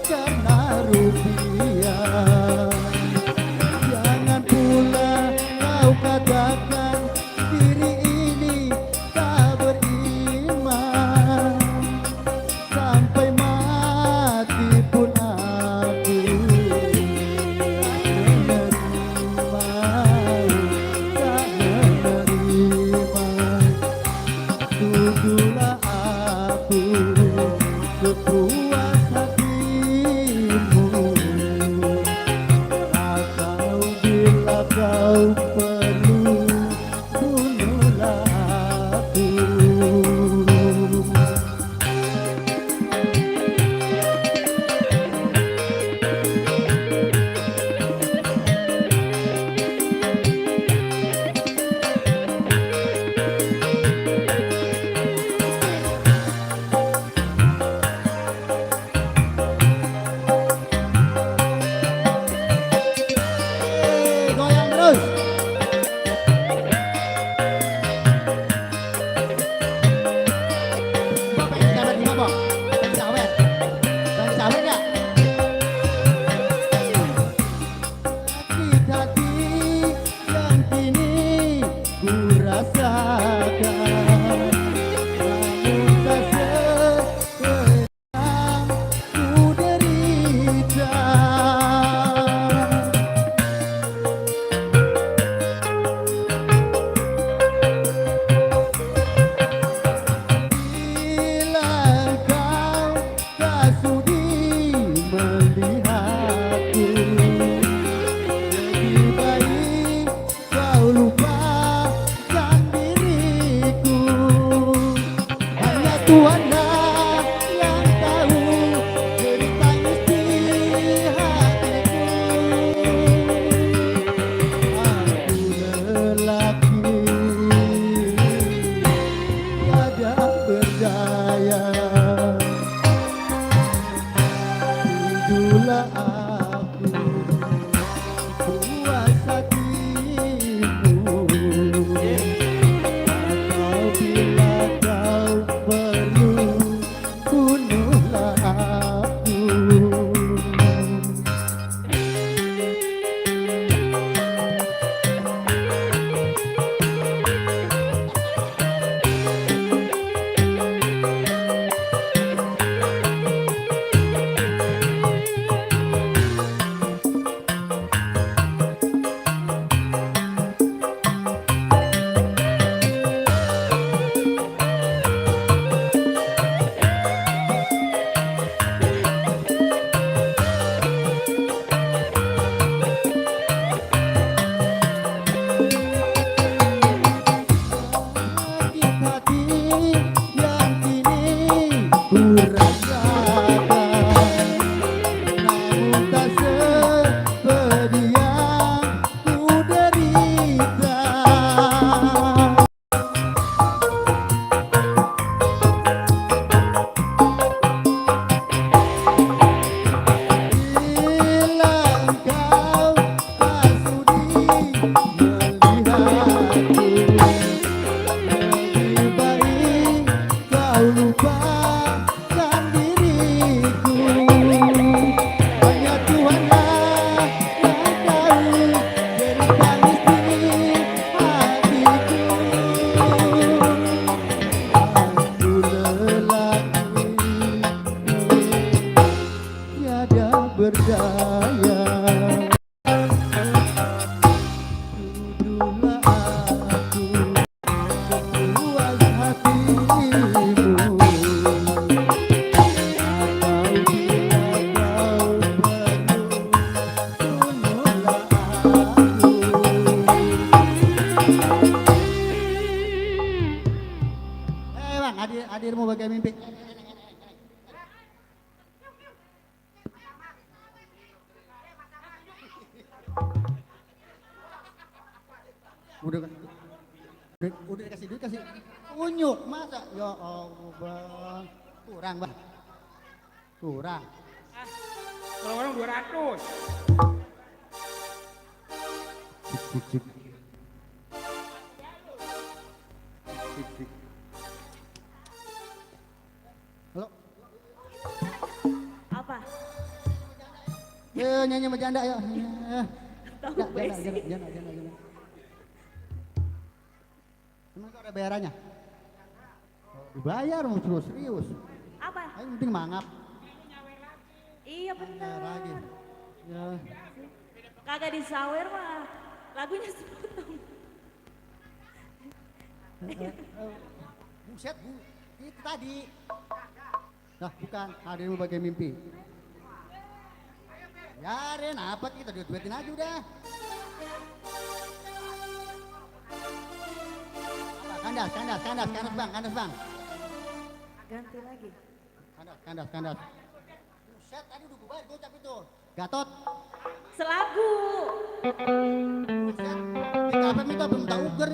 karena rupiah. Jangan pula kau katakan diri ini tak Tuhanlah yang tahu cerita isi hatiku. Aku lelaki tiada berdaya, itulah aku puas hatimu. Apabila kau perlu, bunuhlah aku. Sakit hati yang kini ku rasakan, namun tak seperti yang ku derita. Bila engkau tak sudi melihatku, lebih baik kau lupakan diriku. Hanya Tuhanlah yang tahu cerita isi hatiku. Aku lelaki tiada berdaya, tuduhlah aku sepuas hatimu. Apabila kau perlu, bunuhlah aku. Bang, hadirmu bagai mimpi. Udah dikasih duit, kasih unyuk masa ya Allah bang, kurang bang, kurang. Kalau orang 200. Cik, cik, cik. Cik, cik. Halo, Apa? nyanyi sama janda ya. Tahu Janda, basic. janda. Emang kau ada bayarannya? Dibayar mau terus serius. Apa? Ayo penting mangap. Iya Bayar lagi. bener. Ya. Kagak disawer mah. Lagunya sepotong. Buset, itu tadi. Nah, bukan. Hadirmu bagai mimpi. Ya, Ren, apa kita duetin aja udah. Kandas bang. Ganti lagi. Kandas. Buset, tadi udah gue bayar gocap itu. Gatot. Selagu. Buset, kita apa minta belum tak uger.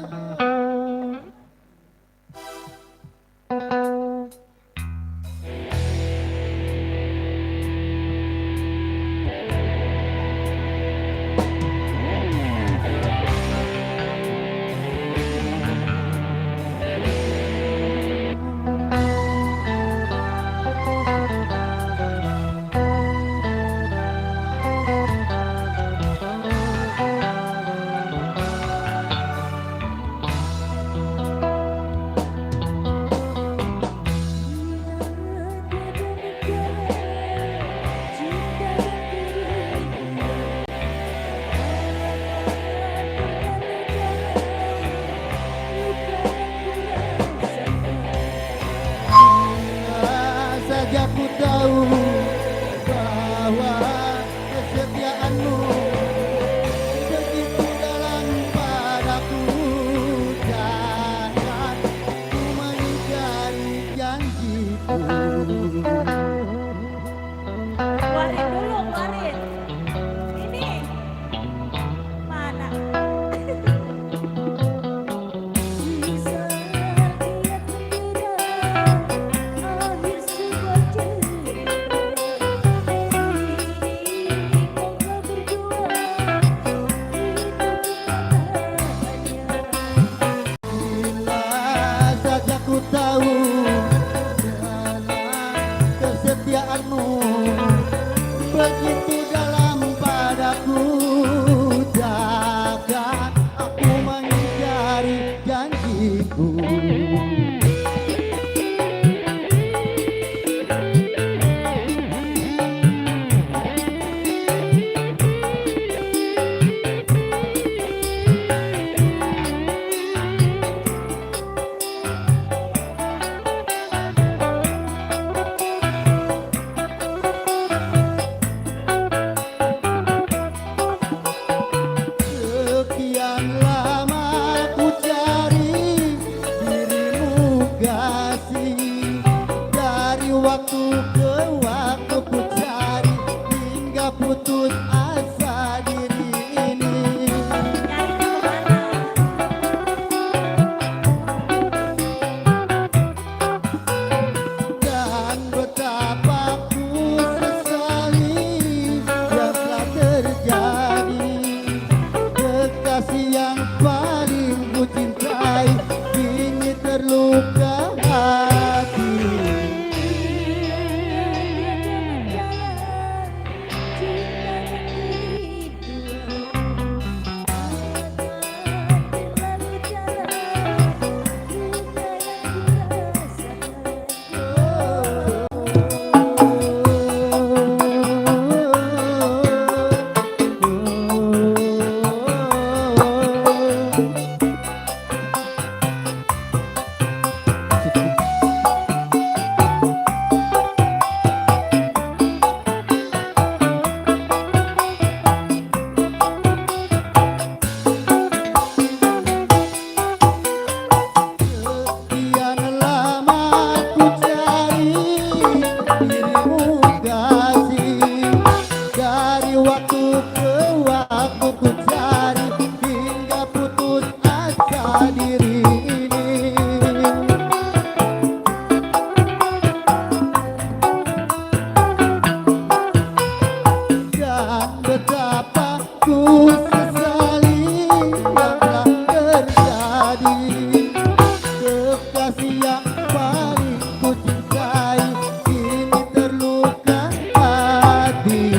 kekasih yang paling ku cintai, kini terluka hati.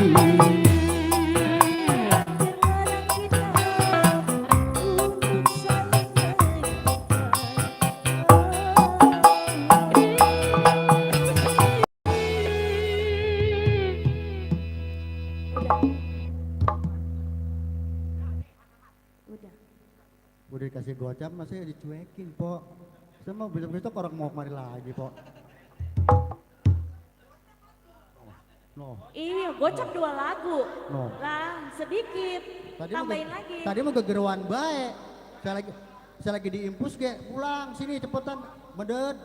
Terlarang kita untuk saling Udah. Udah dikasih gocap masih dicuekin, po. Saya mau besok-besok orang mau kemari lagi, po. No. Iya, gocap 2 lagu. No. Lah, sedikit. Tambahin lagi. Tadi mau gegeruan baik. Saya lagi diimpus kayak pulang sini cepetan medet.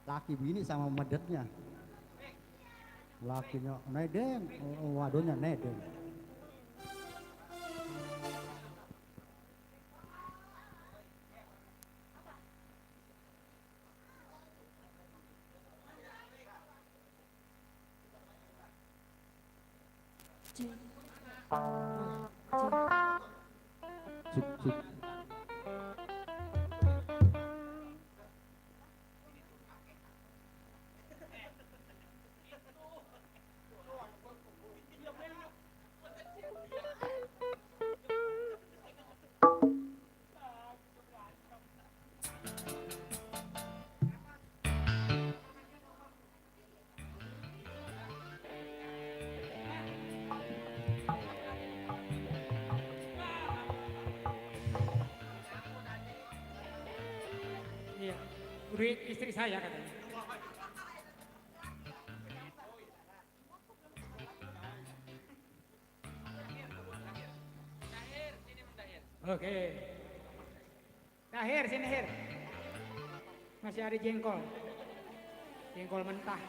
Laki bini sama medetnya. Lakinya neden, waduhnya neden. Cip, cip. Iya, duit istri saya katanya. Oke. Dahir, sini Hir. Masih ada jengkol. Jengkol mentah.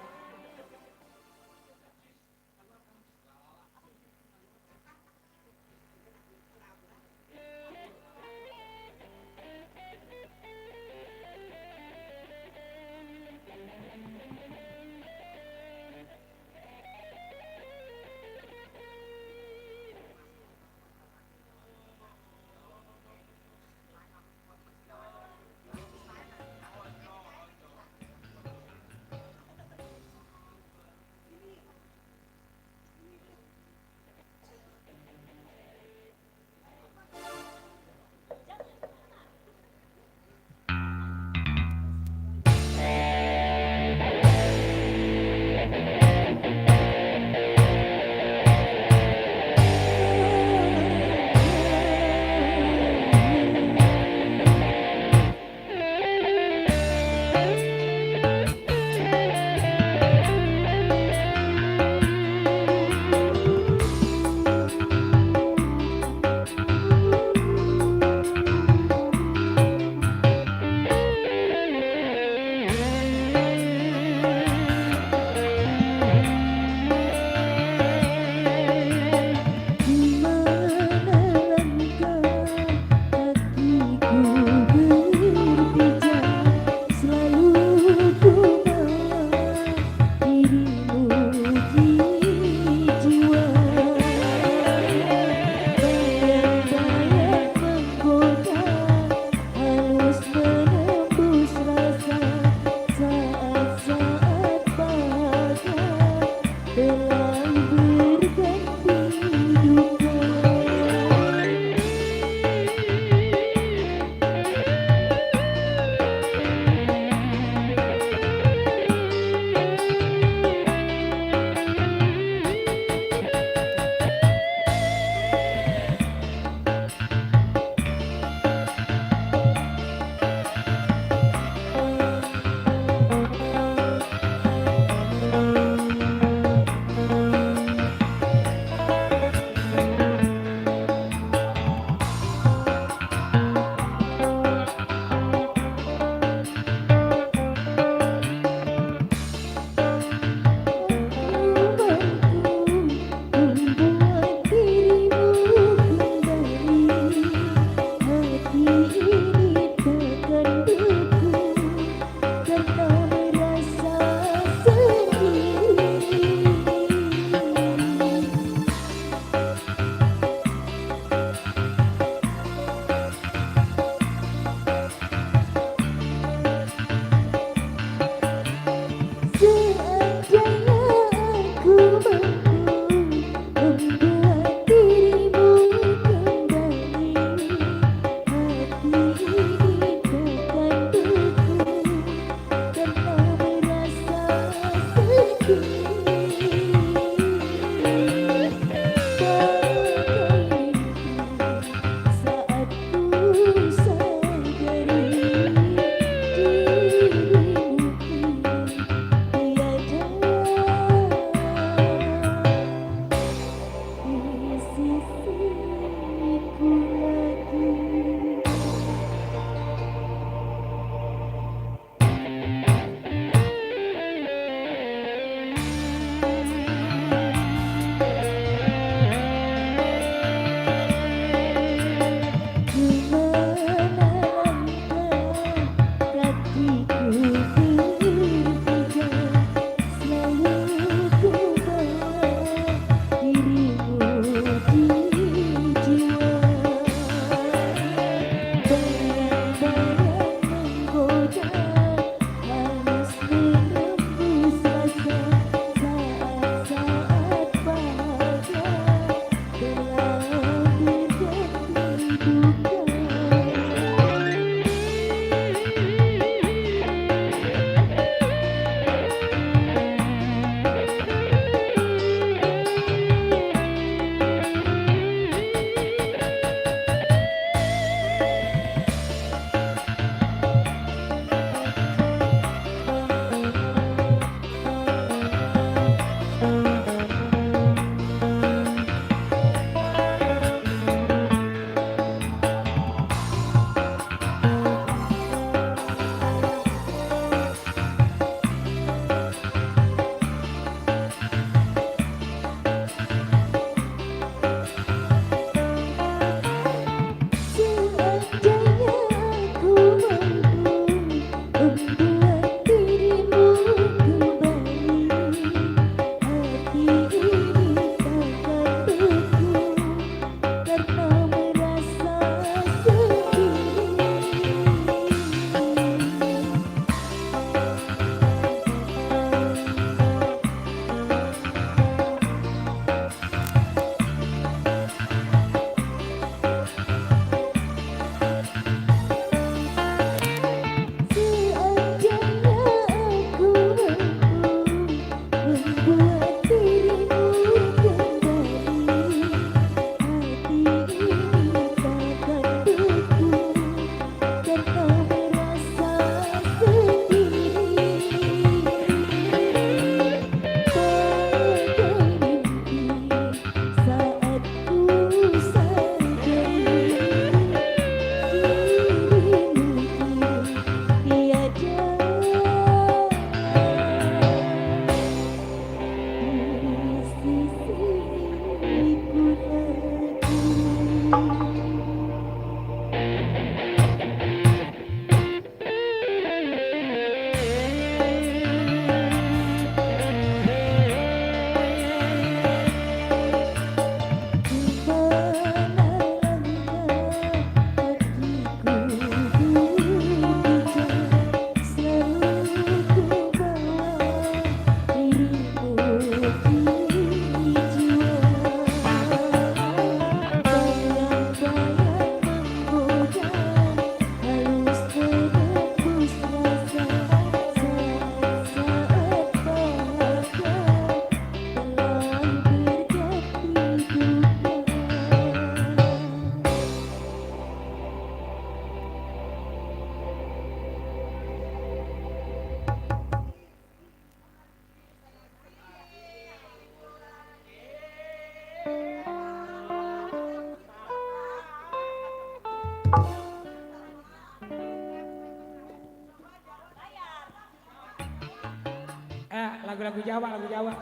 Lagu-lagu Jawa, lagu Jawa.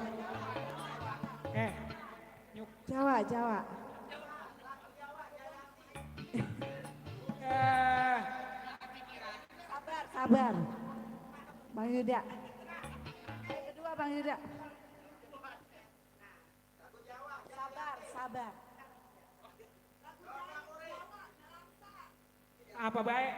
Nyuk. Jawa, Jawa. Sabar, sabar. Bang Yuda. Yang kedua Bang Yuda. Sabar, sabar. Apa baik?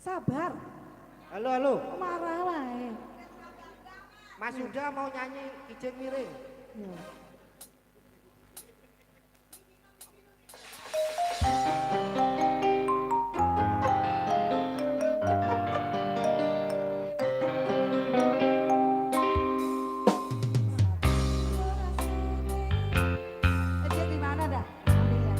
Sabar. Halo, halo. Marah lah. Mas Yuda mau nyanyi Kijing Miring. Ya. Dia di mana dah? Ambil ya.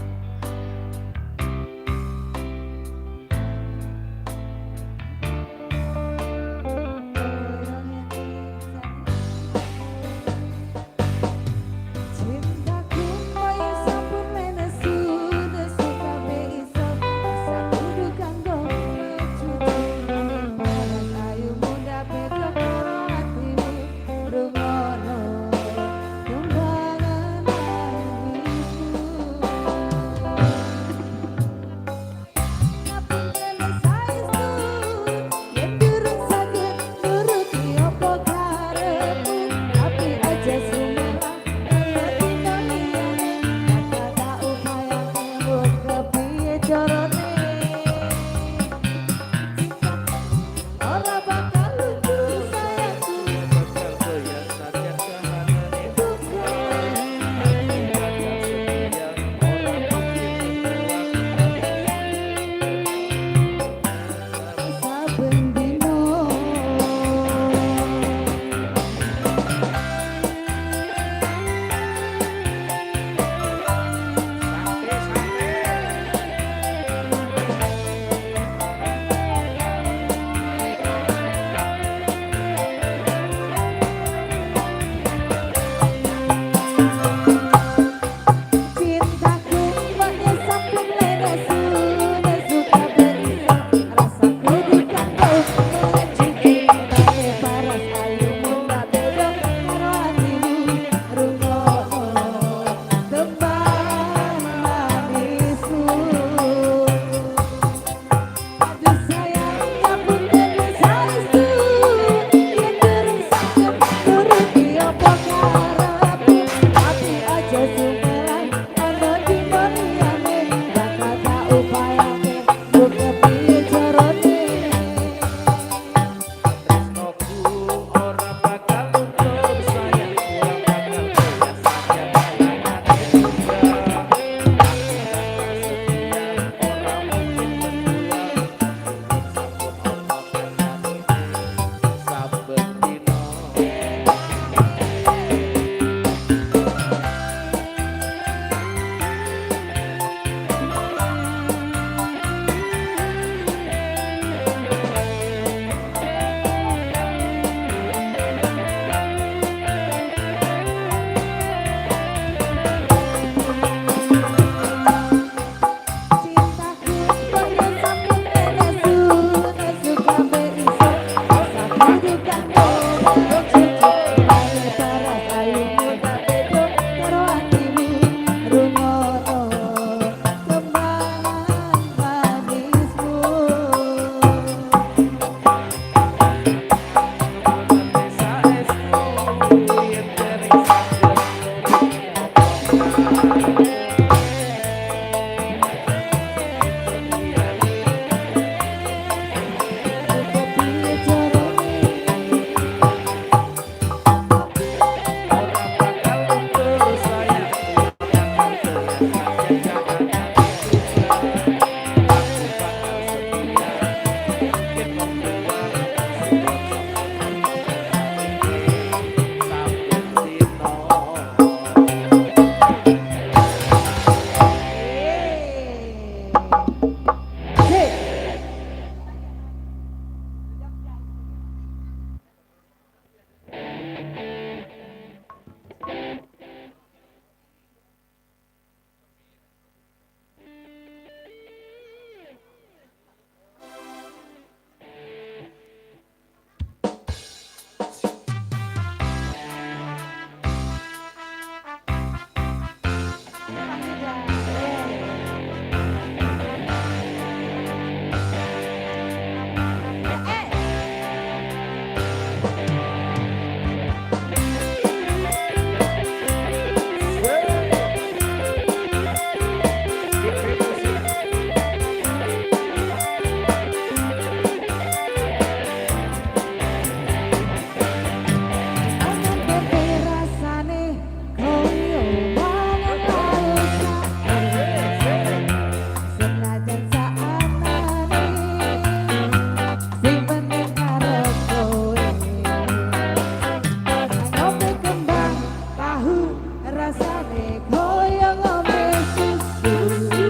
goyang ame susu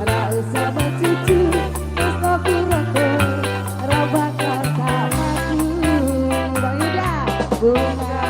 ra usah mencucu wis kurangku robak kataku Bang Yuda bunga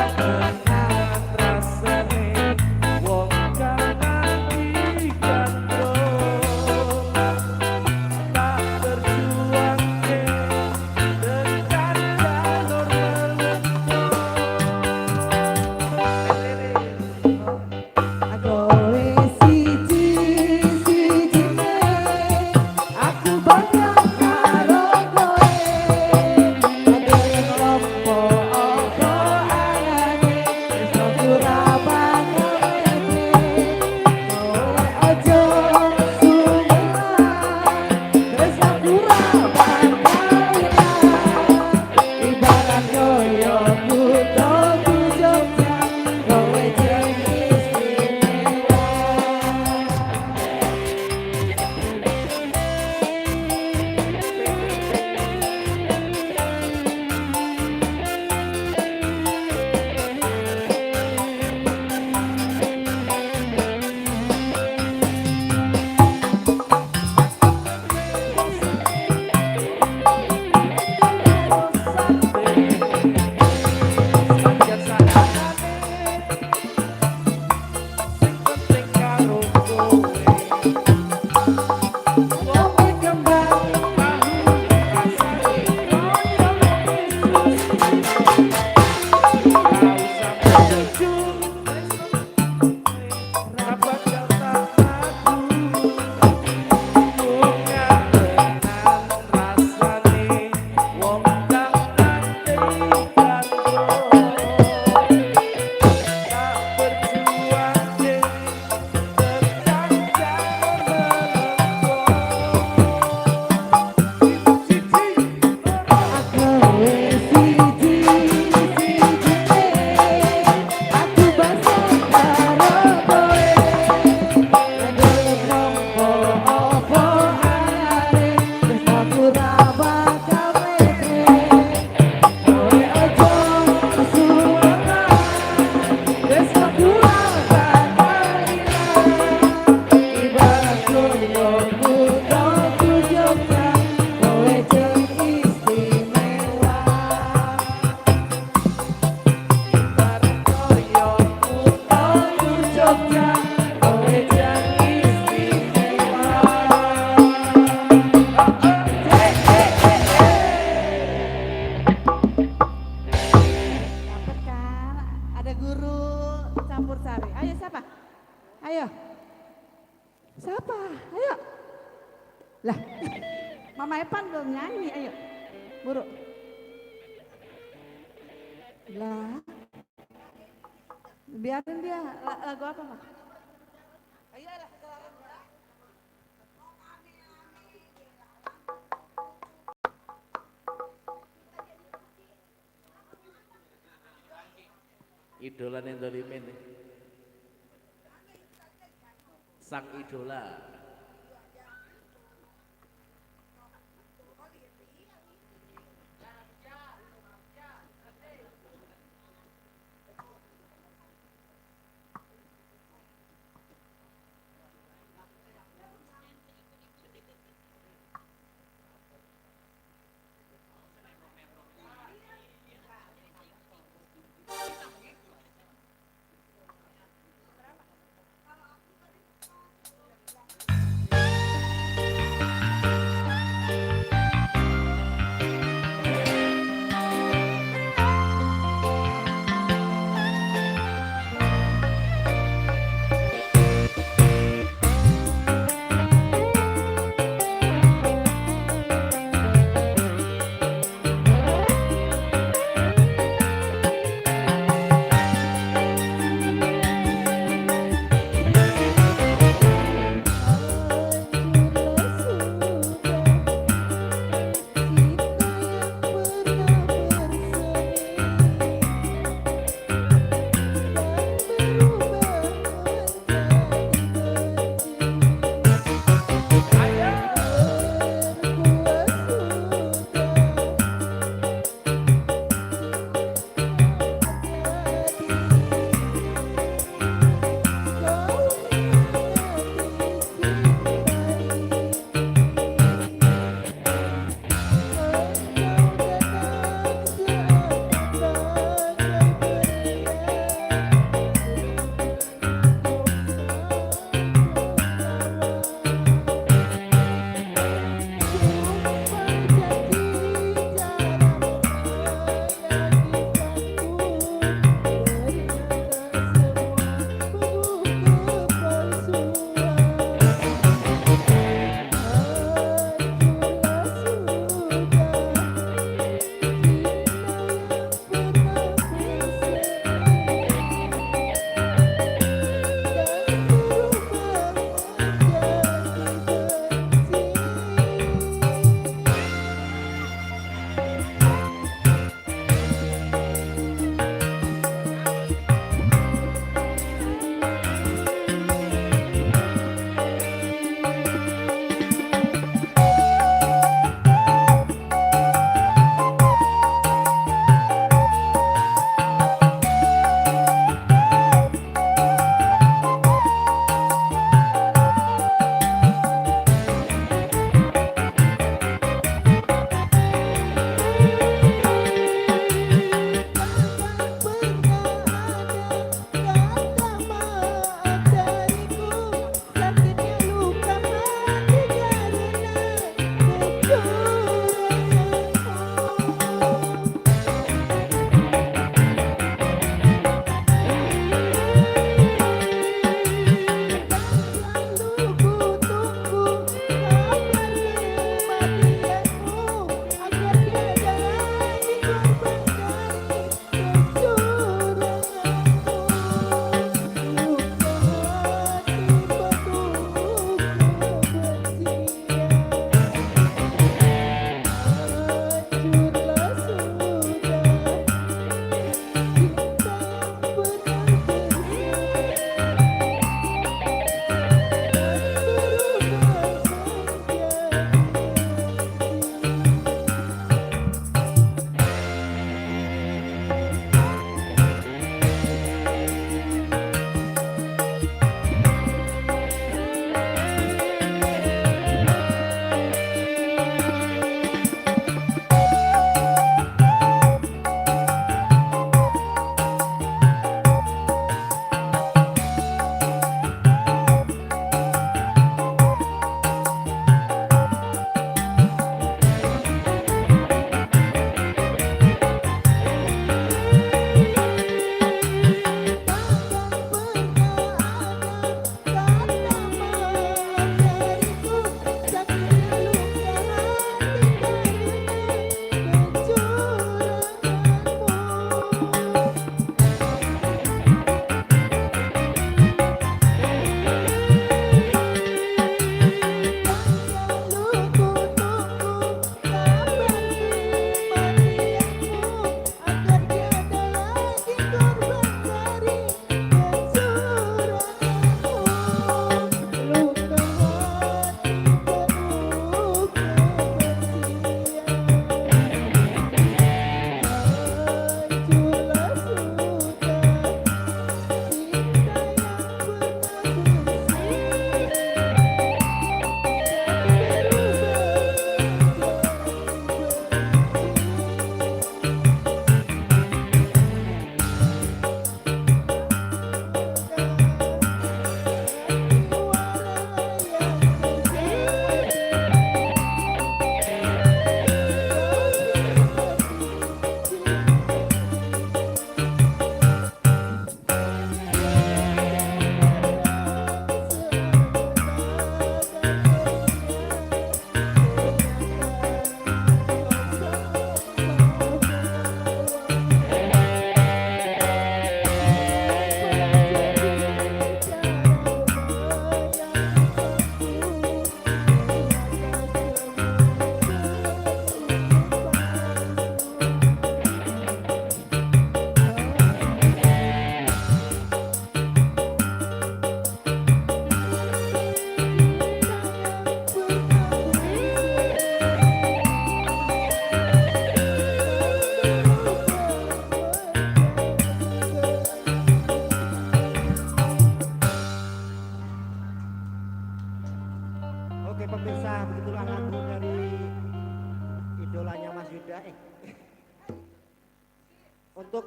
Mama Epan belum nyanyi, ayo. Buru. Lah. Biarin dia, lagu apa, Mak? Ayo lah. Idola Nendolimin. Sang idola.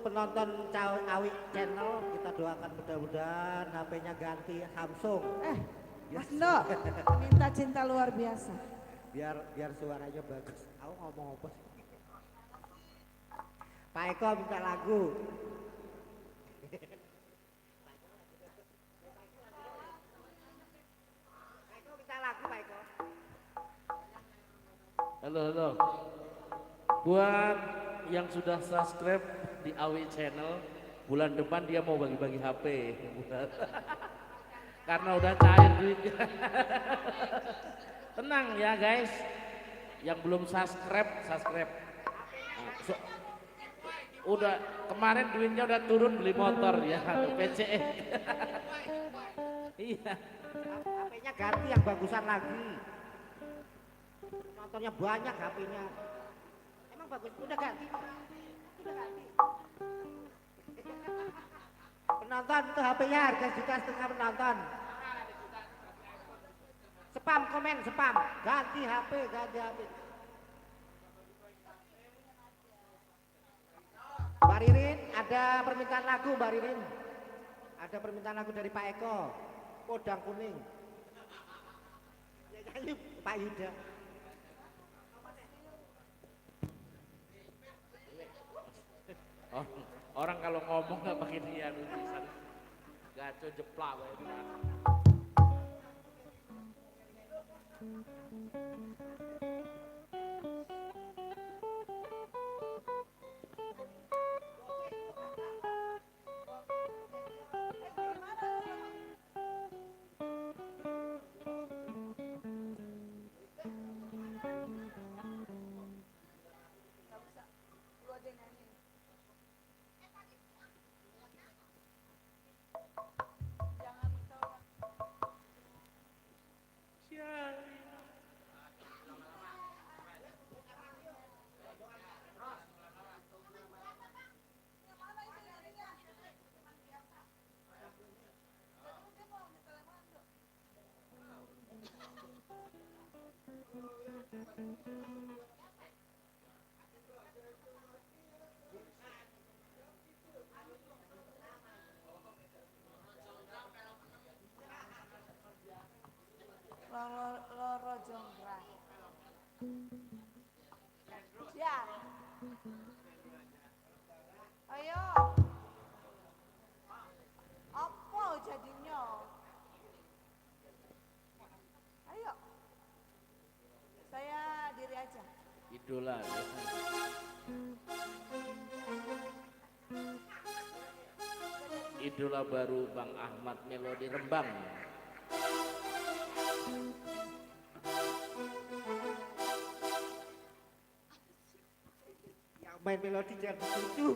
penonton Awi Channel, kita doakan mudah-mudahan HP-nya ganti Samsung. Mas Ndo, minta cinta luar biasa. Biar suaranya bagus. Aku ngomong apa sih? Pak Eko minta lagu. Pak Eko minta lagu, Pak Eko. Halo, halo. Buat yang sudah subscribe di Awi Channel, bulan depan dia mau bagi-bagi HP. Karena udah cair duitnya. Tenang ya guys, yang belum subscribe, subscribe. Nah, udah kemarin duitnya udah turun beli motor ya, PCE. Iya. HP-nya ganti yang bagusan lagi. Nontonnya banyak HP-nya. Emang bagus, udah ganti. Udah ganti. Penonton tuh HP-nya harga $1,5 penonton. Spam komen, spam. Ganti HP, ganti HP. Mbak Ririn, ada permintaan lagu Mbak Ririn. Ada permintaan lagu dari Pak Eko. Podang kuning. Ya nyanyi Pak Yuda. Orang kalau ngomong nggak pakai dia tulisan gaco jeplak. Loro jonggrang. Ya. Ayo. Apa jadinya? Ayo. Saya diri aja. Idola. Idola baru Bang Ahmad Melodi Rembang. Yang main melodi jangan begitu.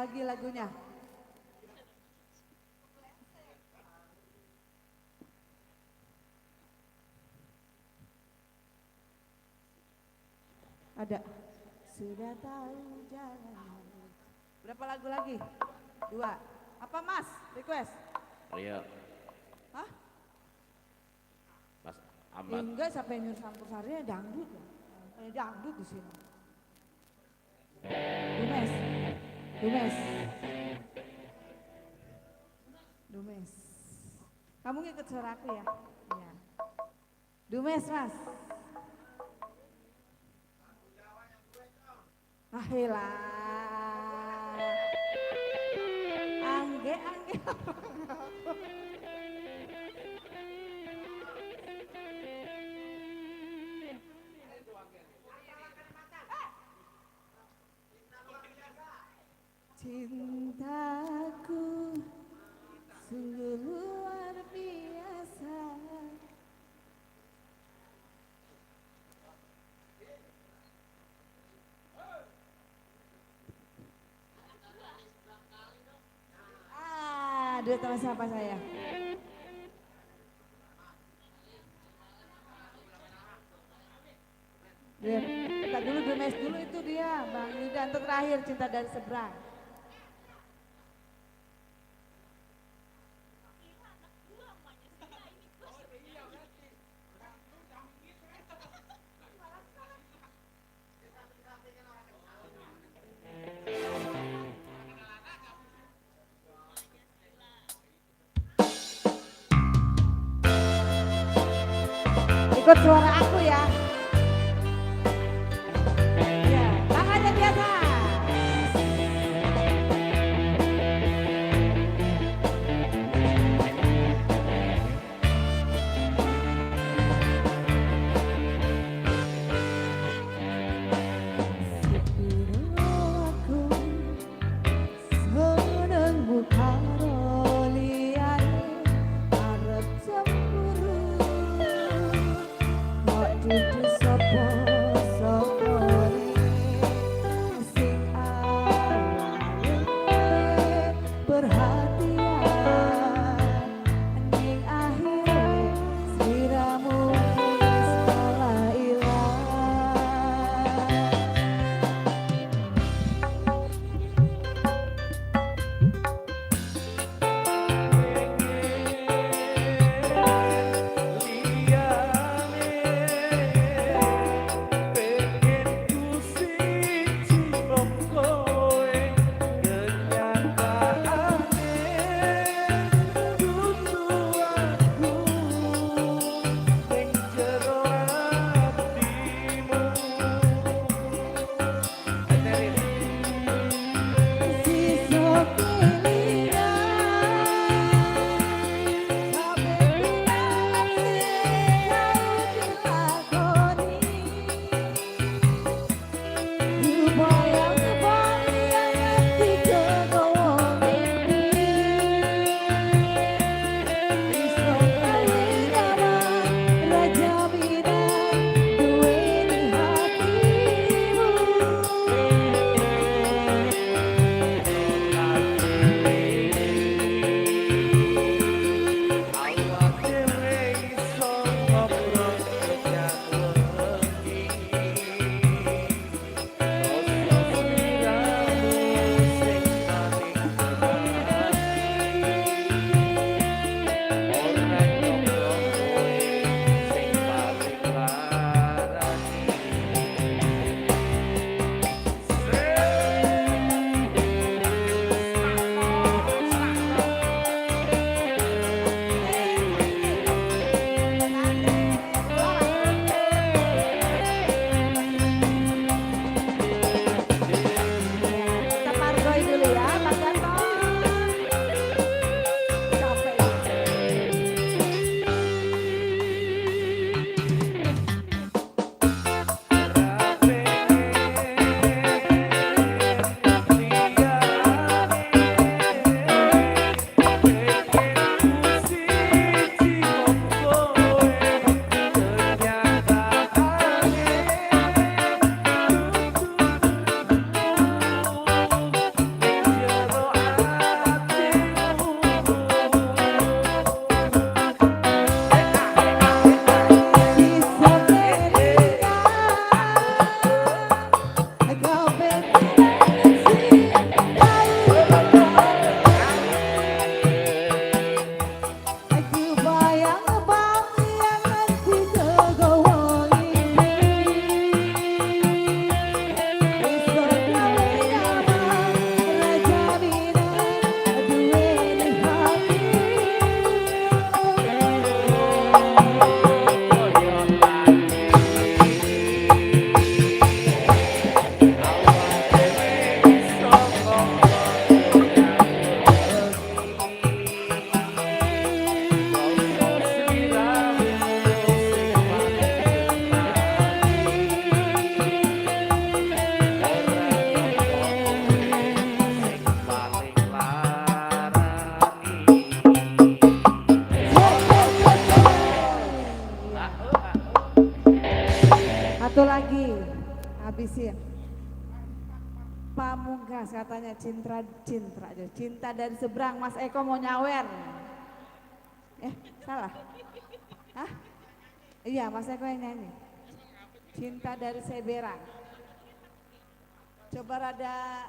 lagi lagunya? Ada. Sudah tahu jalan. Berapa lagu lagi? 2. Apa Mas? Request? Ayo, Hah? Mas Ahmad. Enggak, sampai nyuruh campur sarinya dangdut ya. Kayak dangdut di sini. Dumes. Dumes. Dumes. Kamu ngikut suara aku ya? Iya. Dumes, Mas. Ahilah. Angge, angge. Cintaku sungguh luar biasa. Duet sama siapa saya? Duet. Kita dulu Dumes dulu itu dia, Bang Yuda untuk terakhir Cinta dari Seberang. Ikut suara aku ya. Ya, tangannya di atas. Sepiro aku seneng karo liyane arep cemburu. Waktu Isin. Pamungkas katanya cinta dari seberang. Mas Eko mau nyawer. Salah. Hah? Iya, Mas Eko yang nyanyi. Cinta dari seberang. Coba rada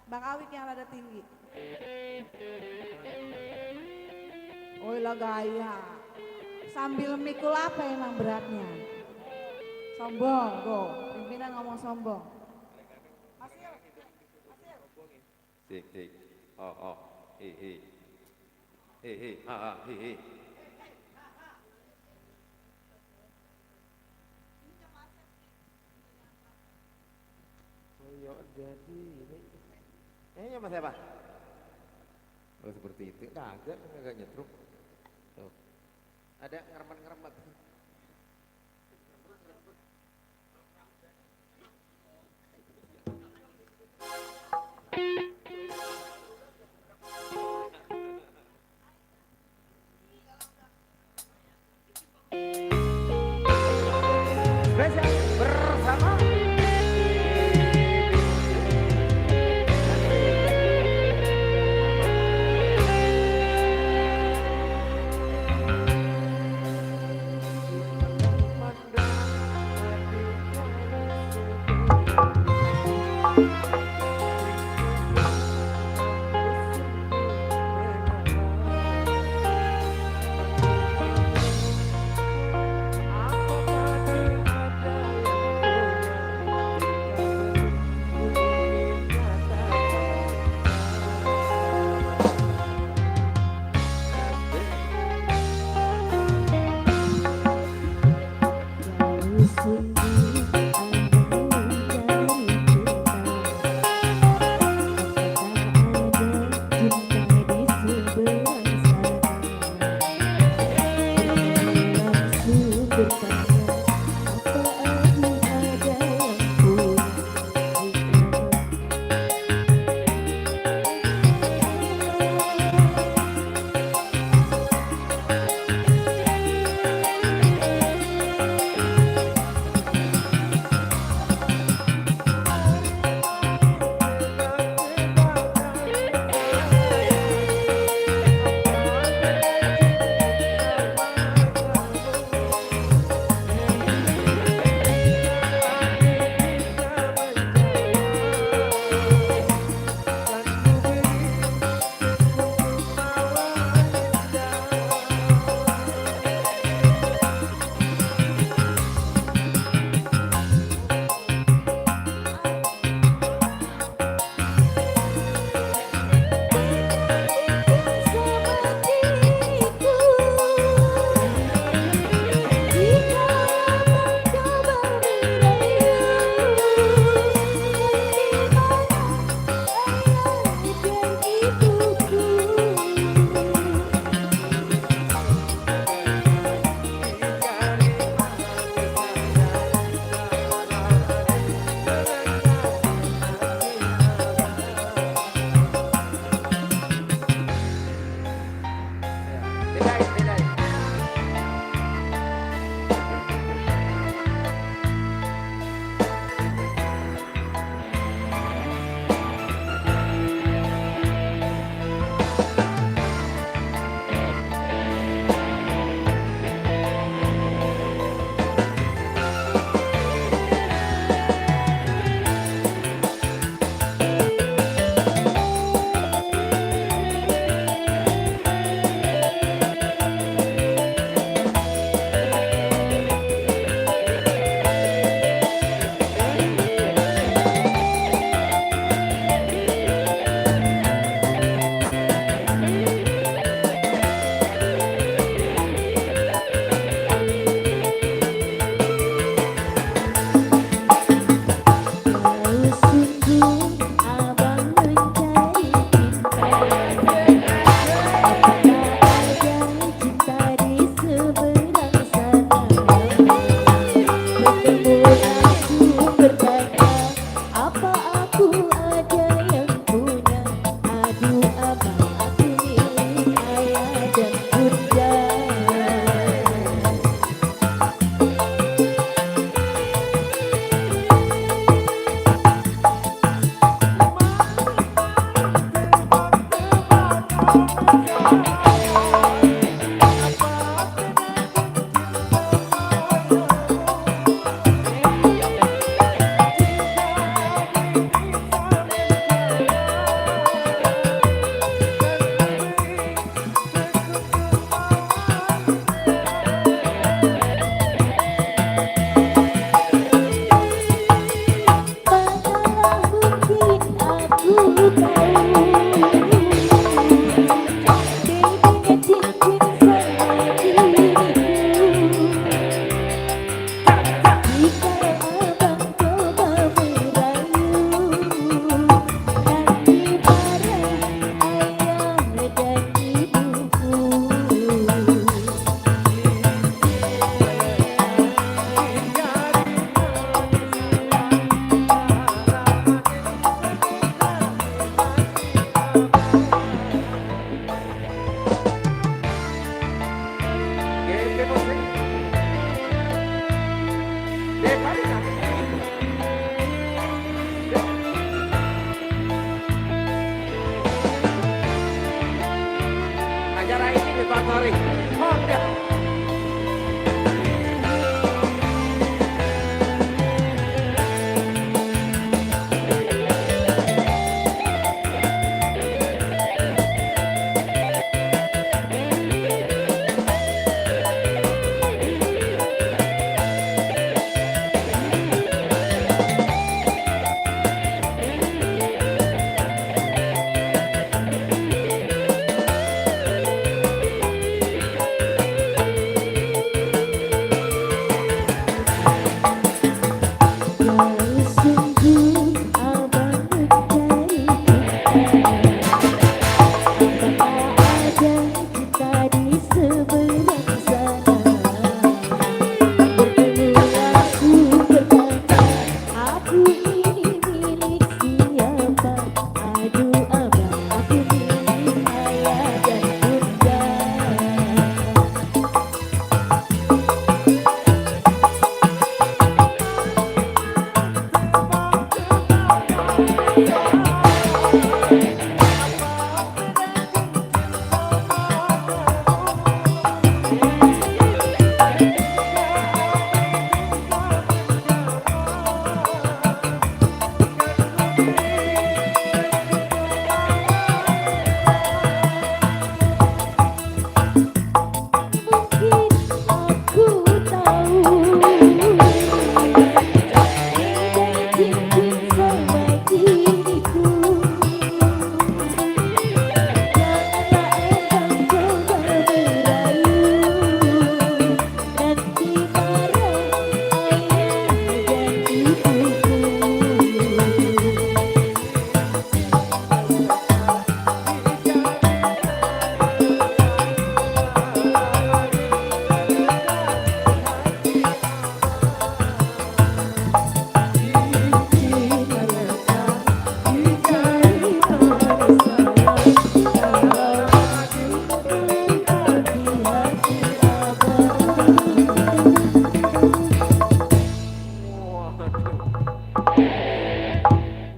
Bang Awik yang rada tinggi. Oh lah gaya. Sambil mikul apa emang beratnya? Sombong, go. Pimpinan ngomong sombong. Sik, sik. Oh. Hi. Hi. Ayo jadi ini. Kayaknya Mas siapa? Oh seperti itu. Agak nyetruk. Tuh. Ada ngeremat-ngeremat. Spesial bersama Acara ini ditontori. Oh, ya.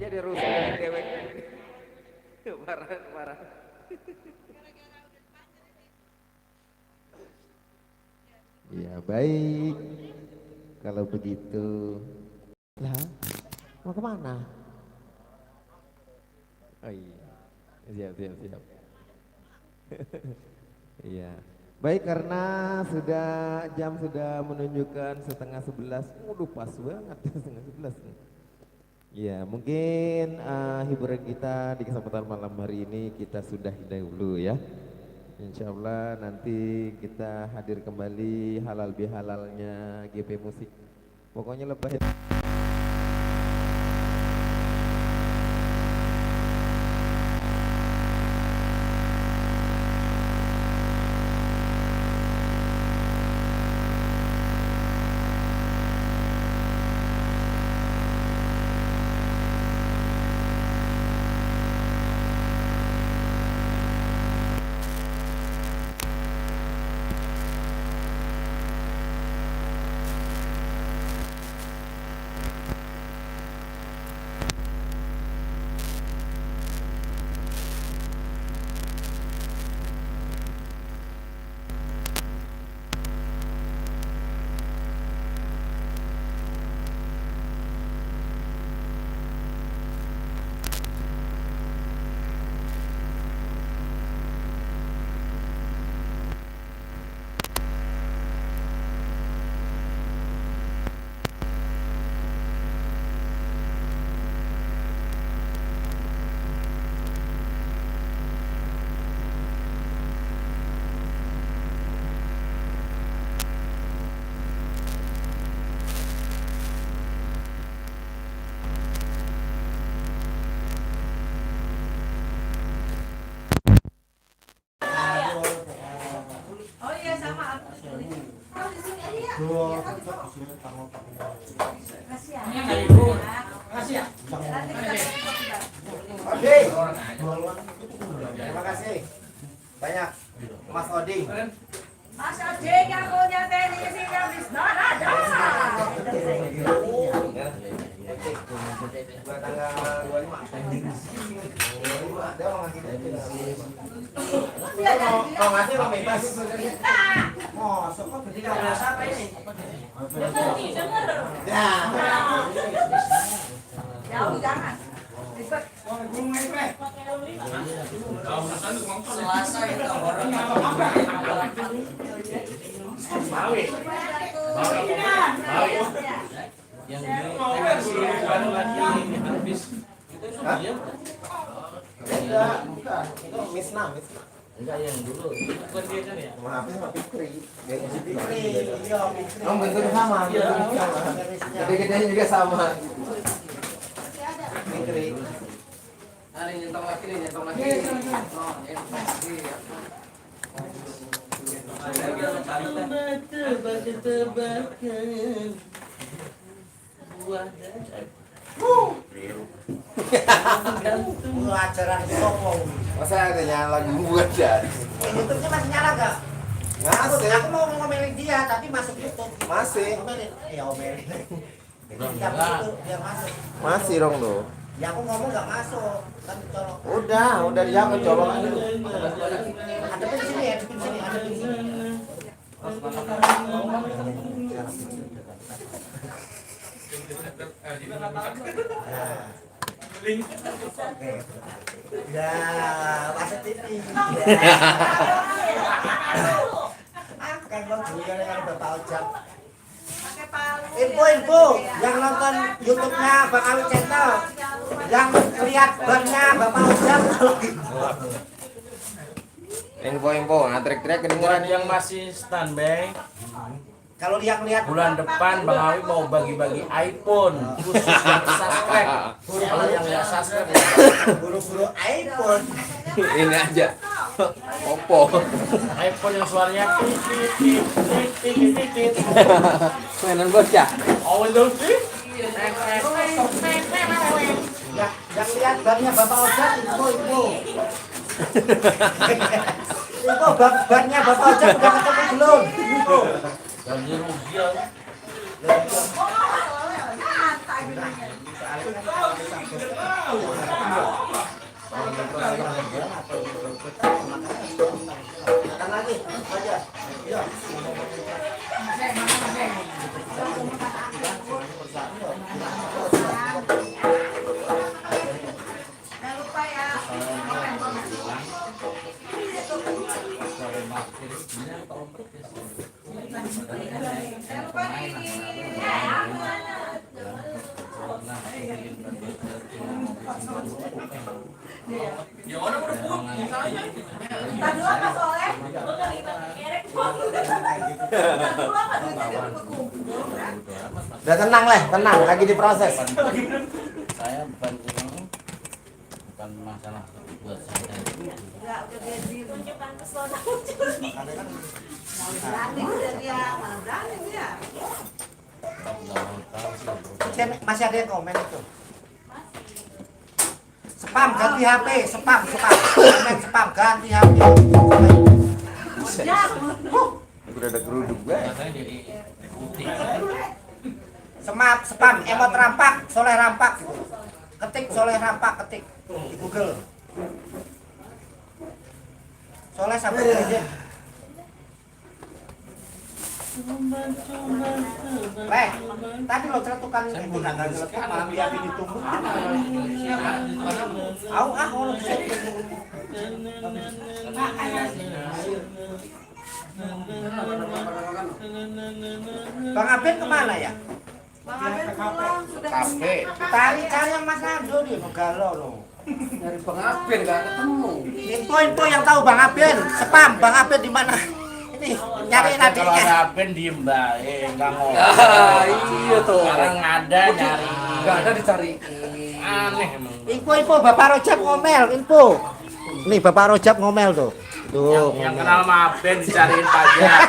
Jadi rusuh dari deweknya. Parah. Ya baik, kalau begitu. Lah, mau kemana? Oh iya, siap. Iya, baik karena jam sudah menunjukkan 10:30. Waduh pas banget 10:30. Ya mungkin hiburan kita di kesempatan malam hari ini kita sudahi dahulu ya. Insya Allah nanti kita hadir kembali halal bihalalnya GP Musik. Pokoknya lebih Oding. Terima kasih. Banyak. Mas Oding. Mas Oding yang punya tenis ini habis ada. Buat tanggal 25. Dia mau ngasih. Mau ngasih mau bebas. Oh, sokok berdiri apa ini? Ya. Jauh jangan. Selasa itu orang yang habis itu Enggak, bukan. Itu Misna. enggak yang dulu bukan dia kan ya Habis sama Fikri. Fikri. Oh, bentuknya sama. Gede-gedenya juga sama. Fikri. ada yang nyentong lagi nih nyentong lagi Ajaran sokong. Masa ada nyala lagu buat jadi? YouTube-nya masih nyala gak? Masih. Aku mau ngomelin dia tapi masuk YouTube. Masih. Ngomelin. Ya omelin. Tidak begitu biar masuk. Masih dong tuh. Ya aku ngomong gak masuk. Kan colok. Udah dia kecolok aja. Adepin sini ya, adepin sini, adepin sini. Ya, masuk TV. Kan bang juga dengan Bapak Ojak. Info yang nonton YouTube-nya Bang Awi Channel, yang lihat bannya Bapak Ojak. Info, trik-trik kedengeran. buat yang masih standby Kalau lihat bulan depan Bang Awi mau bagi-bagi iPhone khusus yang subscribe kalau yang nggak subscribe ya buru-buru iPhone. Ini aja. Oppo. iPhone yang suaranya tit. Mainan bocah. Oh Windows Ya, yang lihat bannya Bapak Ojak info. Info bannya Bapak Ojak udah ketemu belum? Info. lagi rugi ya. Makan lagi aja. Yo. Jangan lupa ya. Jangan lupa Udah tenang lagi diproses. Saya bukan masalah buat saya Masih ada yang komen itu. Spam ganti HP, spam. Komen spam ganti HP. Udah ada geruduk banget. saya jadi putih Spam, emot rampak, soleh rampak gitu. Ketik soleh rampak, ketik di Google. Soleh sampai aja. Tadi lo celutukan itu nggak ngeletupan, biar ditunggu. Lo bisa. Bang Abed kemana ya? Bang Abel pulang sudah Kafe. Cari yang Mas Nando nih, galau lo. Dari pengapin gak ketemu. Info yang tahu Bang Abed, spam Bang Abed di mana? Ini nyari kalau adiknya. ada Ben diem bae nggak ngomong Iya tuh. sekarang ada nyari Gak ada dicari. aneh emang Info Bapak Rojab ngomel, info. Nih Bapak Rojab ngomel tuh. Tuh. yang kenal sama Ben dicariin pajak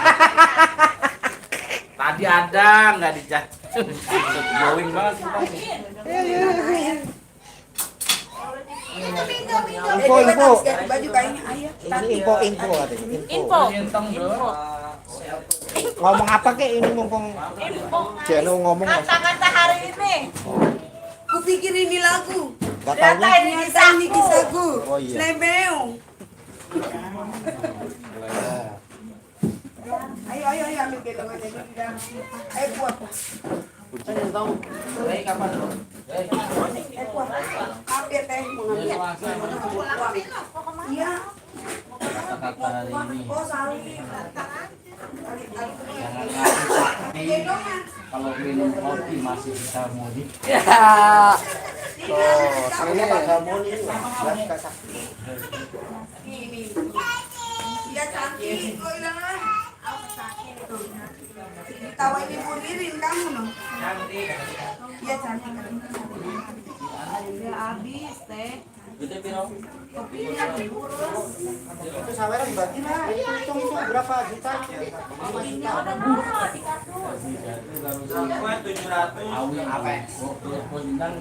Tadi ada nggak dicat. Glowing banget kita nih. Info. Baju kayaknya ayah. Ini info katanya. Info. Gentong bro. Ngomong apa kek ini mumpung Jeno ngomong. Kata-kata hari ini. Kupikir ini lagu. Katanya Ternyata ini kisahku. Oh iya. Slebeong. Ayo ambil gendong aja udah. Ayo buat. Baik kapan dulu? Ambil teh mengambil. Iya. Kata hari ini. Oh salim. Kalau minum kopi masih bisa mudik. ini Pak Moni Ini. Iya cantik. Kok hilang lah? Tawa ini Ririn kamu noh. Cantik. Iya cantik. Udah habis teh. Gede piro? itu saweran bagi lah hitung berapa juta? 5 juta. Awi apa? Bundang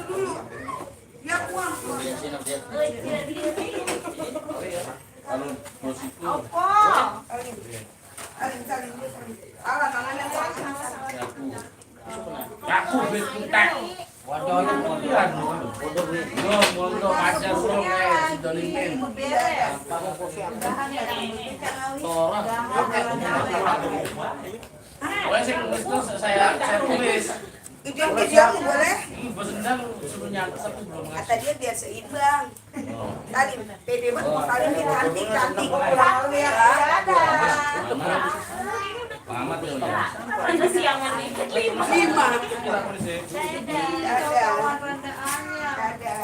Dulu. Ya uang. kalau bos itu Apa? Saling. Alah tangannya aku betul. Waduh yang kemudian belum pacar belum dolimin. Saya tulis. Ujung boleh? Bos Endang suruh nyatet tapi belum ngasih. Kata dia biar seimbang. Tadi pede banget mau kali ini cantik pulang ya. Ada. Amat tuh ya. Ada siangan nih. 5. Ada.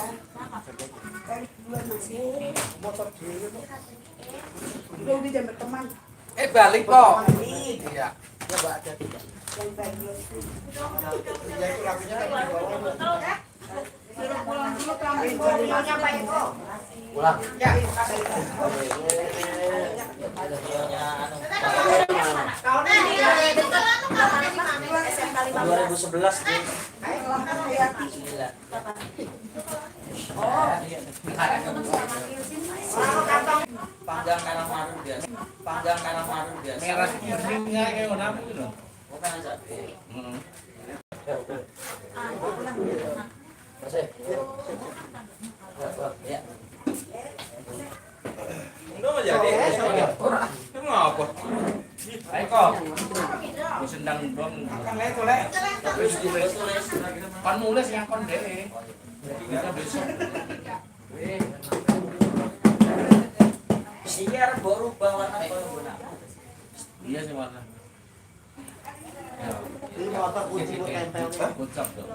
Kali 2 masih. Motor dulu. Udah jangan berteman. Balik kok. Iya. Coba ada tidak. Yang tadi. Ya itu lagunya kan di bawah. Suruh pulang dulu kambing bolanya Pak Eko. Pulang. Ya. Tahun ini SMK 2011 nih. Panggang merah marun biasa. Panggang merah marun biasa. Merah kuningnya kayak warna apa itu loh? Bukan sate. Masih. Ya. Enggak mau jadi. Emang apa? Eko, bos Endang dong. Tapi tulis kan nulis yang kon dele. Kita besok. Siar baru bawa apa? Iya sih warna. Ini motor kunci buat tempel. Gocap tuh.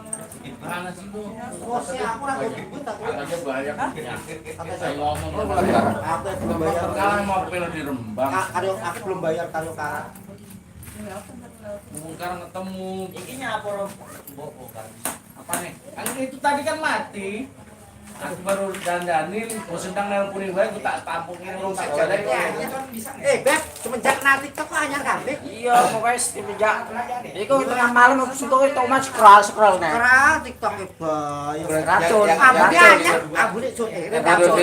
Mana sih lu? Bosnya aku lah kunci tak. Aja banyak penyakit. Saya ngomong Aku yang belum bayar. sekarang mau pilih di Rembang. Kalau aku belum bayar kalau karat. Bongkar ketemu. Ini apa loh? Bukan. Apa nih? Kan itu tadi kan mati. Aku baru dandanin, bos Endang nelponin gue, aku tak tampungi lu tak jalan. Beb, semenjak nanti kok anyar kabeh. Iya, pokoknya semenjak itu tengah malam aku suka itu mas scroll nih. Kera TikTok bae. Racun. Abune anyar, abune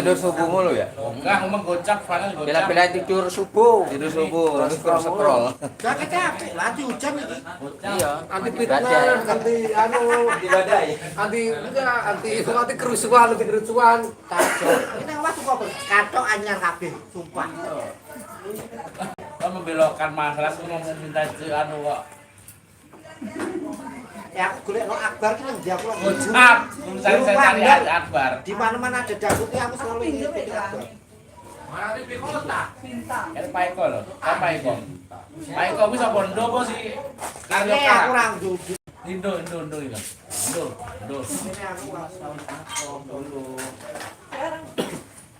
Tidur subuh mulu ya? Enggak, ngomong gocap, Vanel gocap. Bila-bila tidur subuh. Tidur subuh, scroll. Jaketnya apik, lagi hujan iki. Iya. Anti fitnah, anti anu, Dibadai. anti kerusuhan, Kacau. Ini apa tuh kok katok anyar kabeh, sumpah. Kau membelokkan masalah, aku mau minta anu kok. Ya aku golek no Akbar ki nang ndi aku lho. Gocap, saya cari Akbar. Di mana-mana ada dangdutnya aku selalu ingin pilih Akbar. Mana di kota? Kan Pak Eko loh, Pak Eko. Pak Eko bisa bondo kok sih. Karyo Aku Kak. kurang dulu. Indo itu. Indo. Ini aku langsung dulu.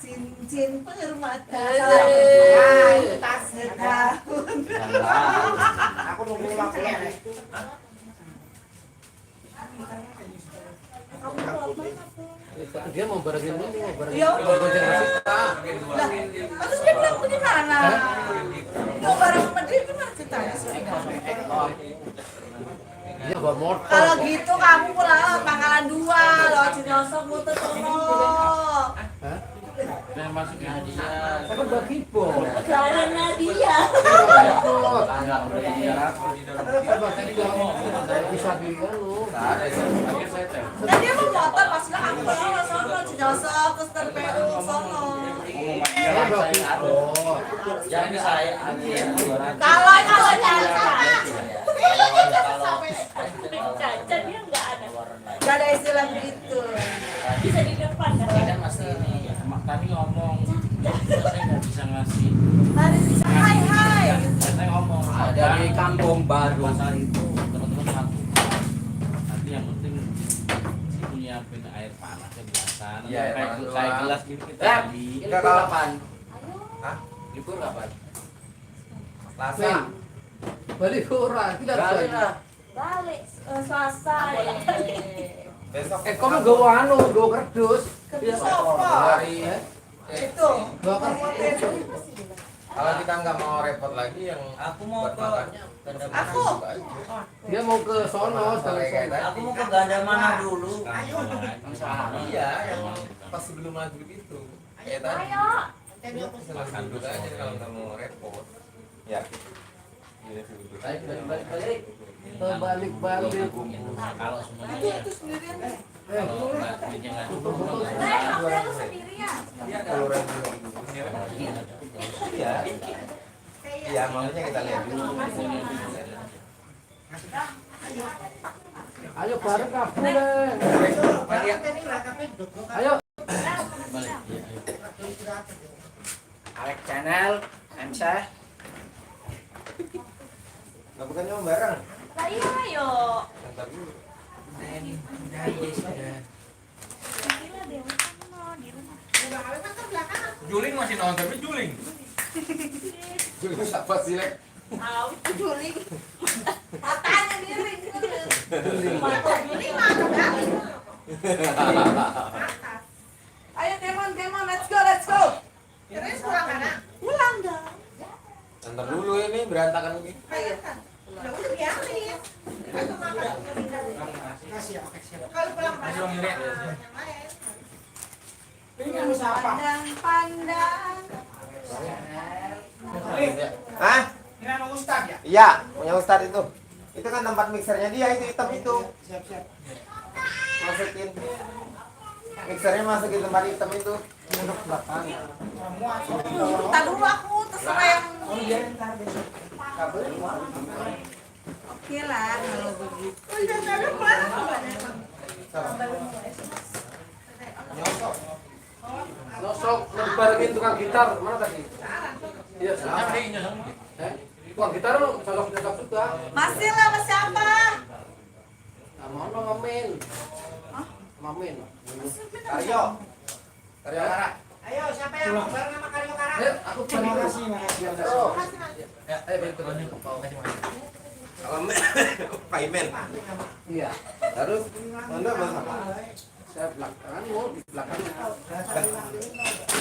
Cincin permata. Itu tas. Tahun. Aku nunggu waktu ini. dia mau barengin ini, mau barengin. Ya udah. Lah, terus dia bilang di mana? Mau bareng sama dia gimana ceritanya? Dia bawa motor. Kalau gitu kamu pulang lewat Pangkalan 2 loh, Cinosok muter sono. Dan masukin hadiah. Kan bagi bom. Karena dia. Tangga udah dijarak. Tadi ngomong bisa bilang lu. Akhirnya saya telepon. Dan dia mau motor pas bilang aku pulang lewat sono, Cinosok terus dari PU sono. Saya bagi bom. Jangan saya Kalau nyala. Caca dia nggak ada. Gak ada istilah begitu. Bisa di depan kan? kan masih ini. Tadi ngomong. Saya nggak bisa ngasih. Tadi bisa hai. Saya ngomong. Dari kampung baru. Masalah itu teman-teman satu. Nanti yang penting itu nyiapin air panas ke belasan. Iya, air panas Kayak doang. gelas gini kita Ya, tadi. libur kapan? Hah? Libur kapan? Selasa. Balik orang, tidak Balik bisa. lah. Balik Selasa ya. Besok. Kamu gawa anu, gawa kerdus. Kerja sofa. Hari. Itu. Kalau kita nggak mau repot lagi yang Aku mau buat ke makannya, Aku. dia mau ke sono sekali Aku mau ke Gandamana dulu. Iya, yang pas sebelum maghrib itu. Kayak tadi. Ayo. Makan dulu aja kalau nggak mau repot. Ya. Balik. Balik-balik. Kalau semuanya Itu sendirian deh. kalau nggak duitnya nggak cukup. Saya lu sendirian. Kalau Iya. Iya, makanya kita lihat dulu. Ayo bareng kabur deh. Ayo. Balik. Iya, ayo. Alex Channel, MC. Nggak bukannya mau bareng? Ayo ayo. Ntar dulu. Gila deh, mau di rumah. Juling masih nonton, tapi Juling. Juling siapa sih, Lek? Tahu. Juling. Matanya miring. Mata Juling mana kali? Ayo Demon, let's go. Terus pulang mana? Pulang dong. Ntar dulu ini berantakan ini. Ayo. Udah biarin. Aku makan. Kalau pulang yang lain. Pandang. Hah? Ini anak Ustad ya? Iya, punya Ustadz itu. Itu kan tempat mixernya dia, itu hitam itu. Siap-siap. Masukin. Mixernya masukin tempat hitam itu. Untuk belakang. Semua. Tak dulu aku terserah yang. Oke lah kalau begitu. Nosok ngebarengin tukang gitar mana tadi? Iya, tukang gitar lu sosok nyokap juga. Masih lah sama siapa? Sama Mamin. Mamin. Karyo. Karyo Kara. Ayo, siapa yang mau bareng sama Karyo Kara? Aku Terima kasih, makasih. Ya, betul. Kalau Paimen. Iya. Terus Anda apa? Saya belakangan mau di belakang.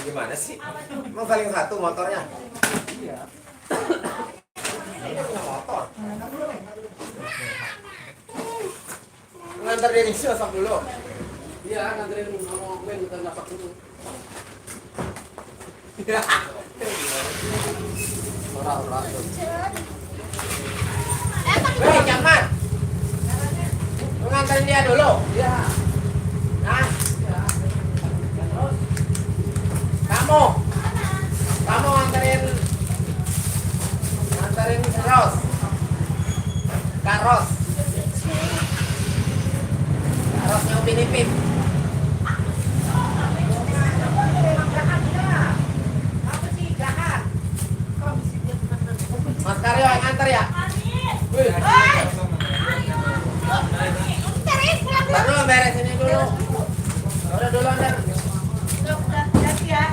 Gimana sih? Emang saling satu motornya? Iya. Dia punya motor. Ngantar dia ngisi masak dulu. Iya, nganterin Mamin ke napak dulu. Ora. Hei, Camat. Lu nganterin dia dulu. Iya. Nah. Kamu nganterin Ros. Karos. Karosnya Upin Ipin. Mas Karyo yang nganter ya? Ntar dulu beres ini dulu. Udah dulu ntar. Udah siap.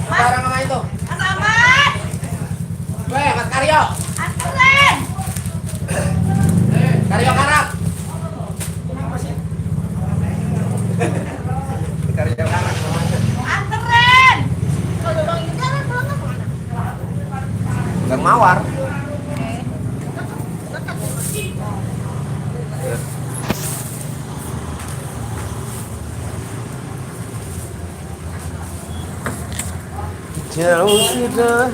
Barang sama itu. Mas Ahmad, Weh, Mas Karyo. anterin. Karyo Karap. Yang Mawar. Jauh sudah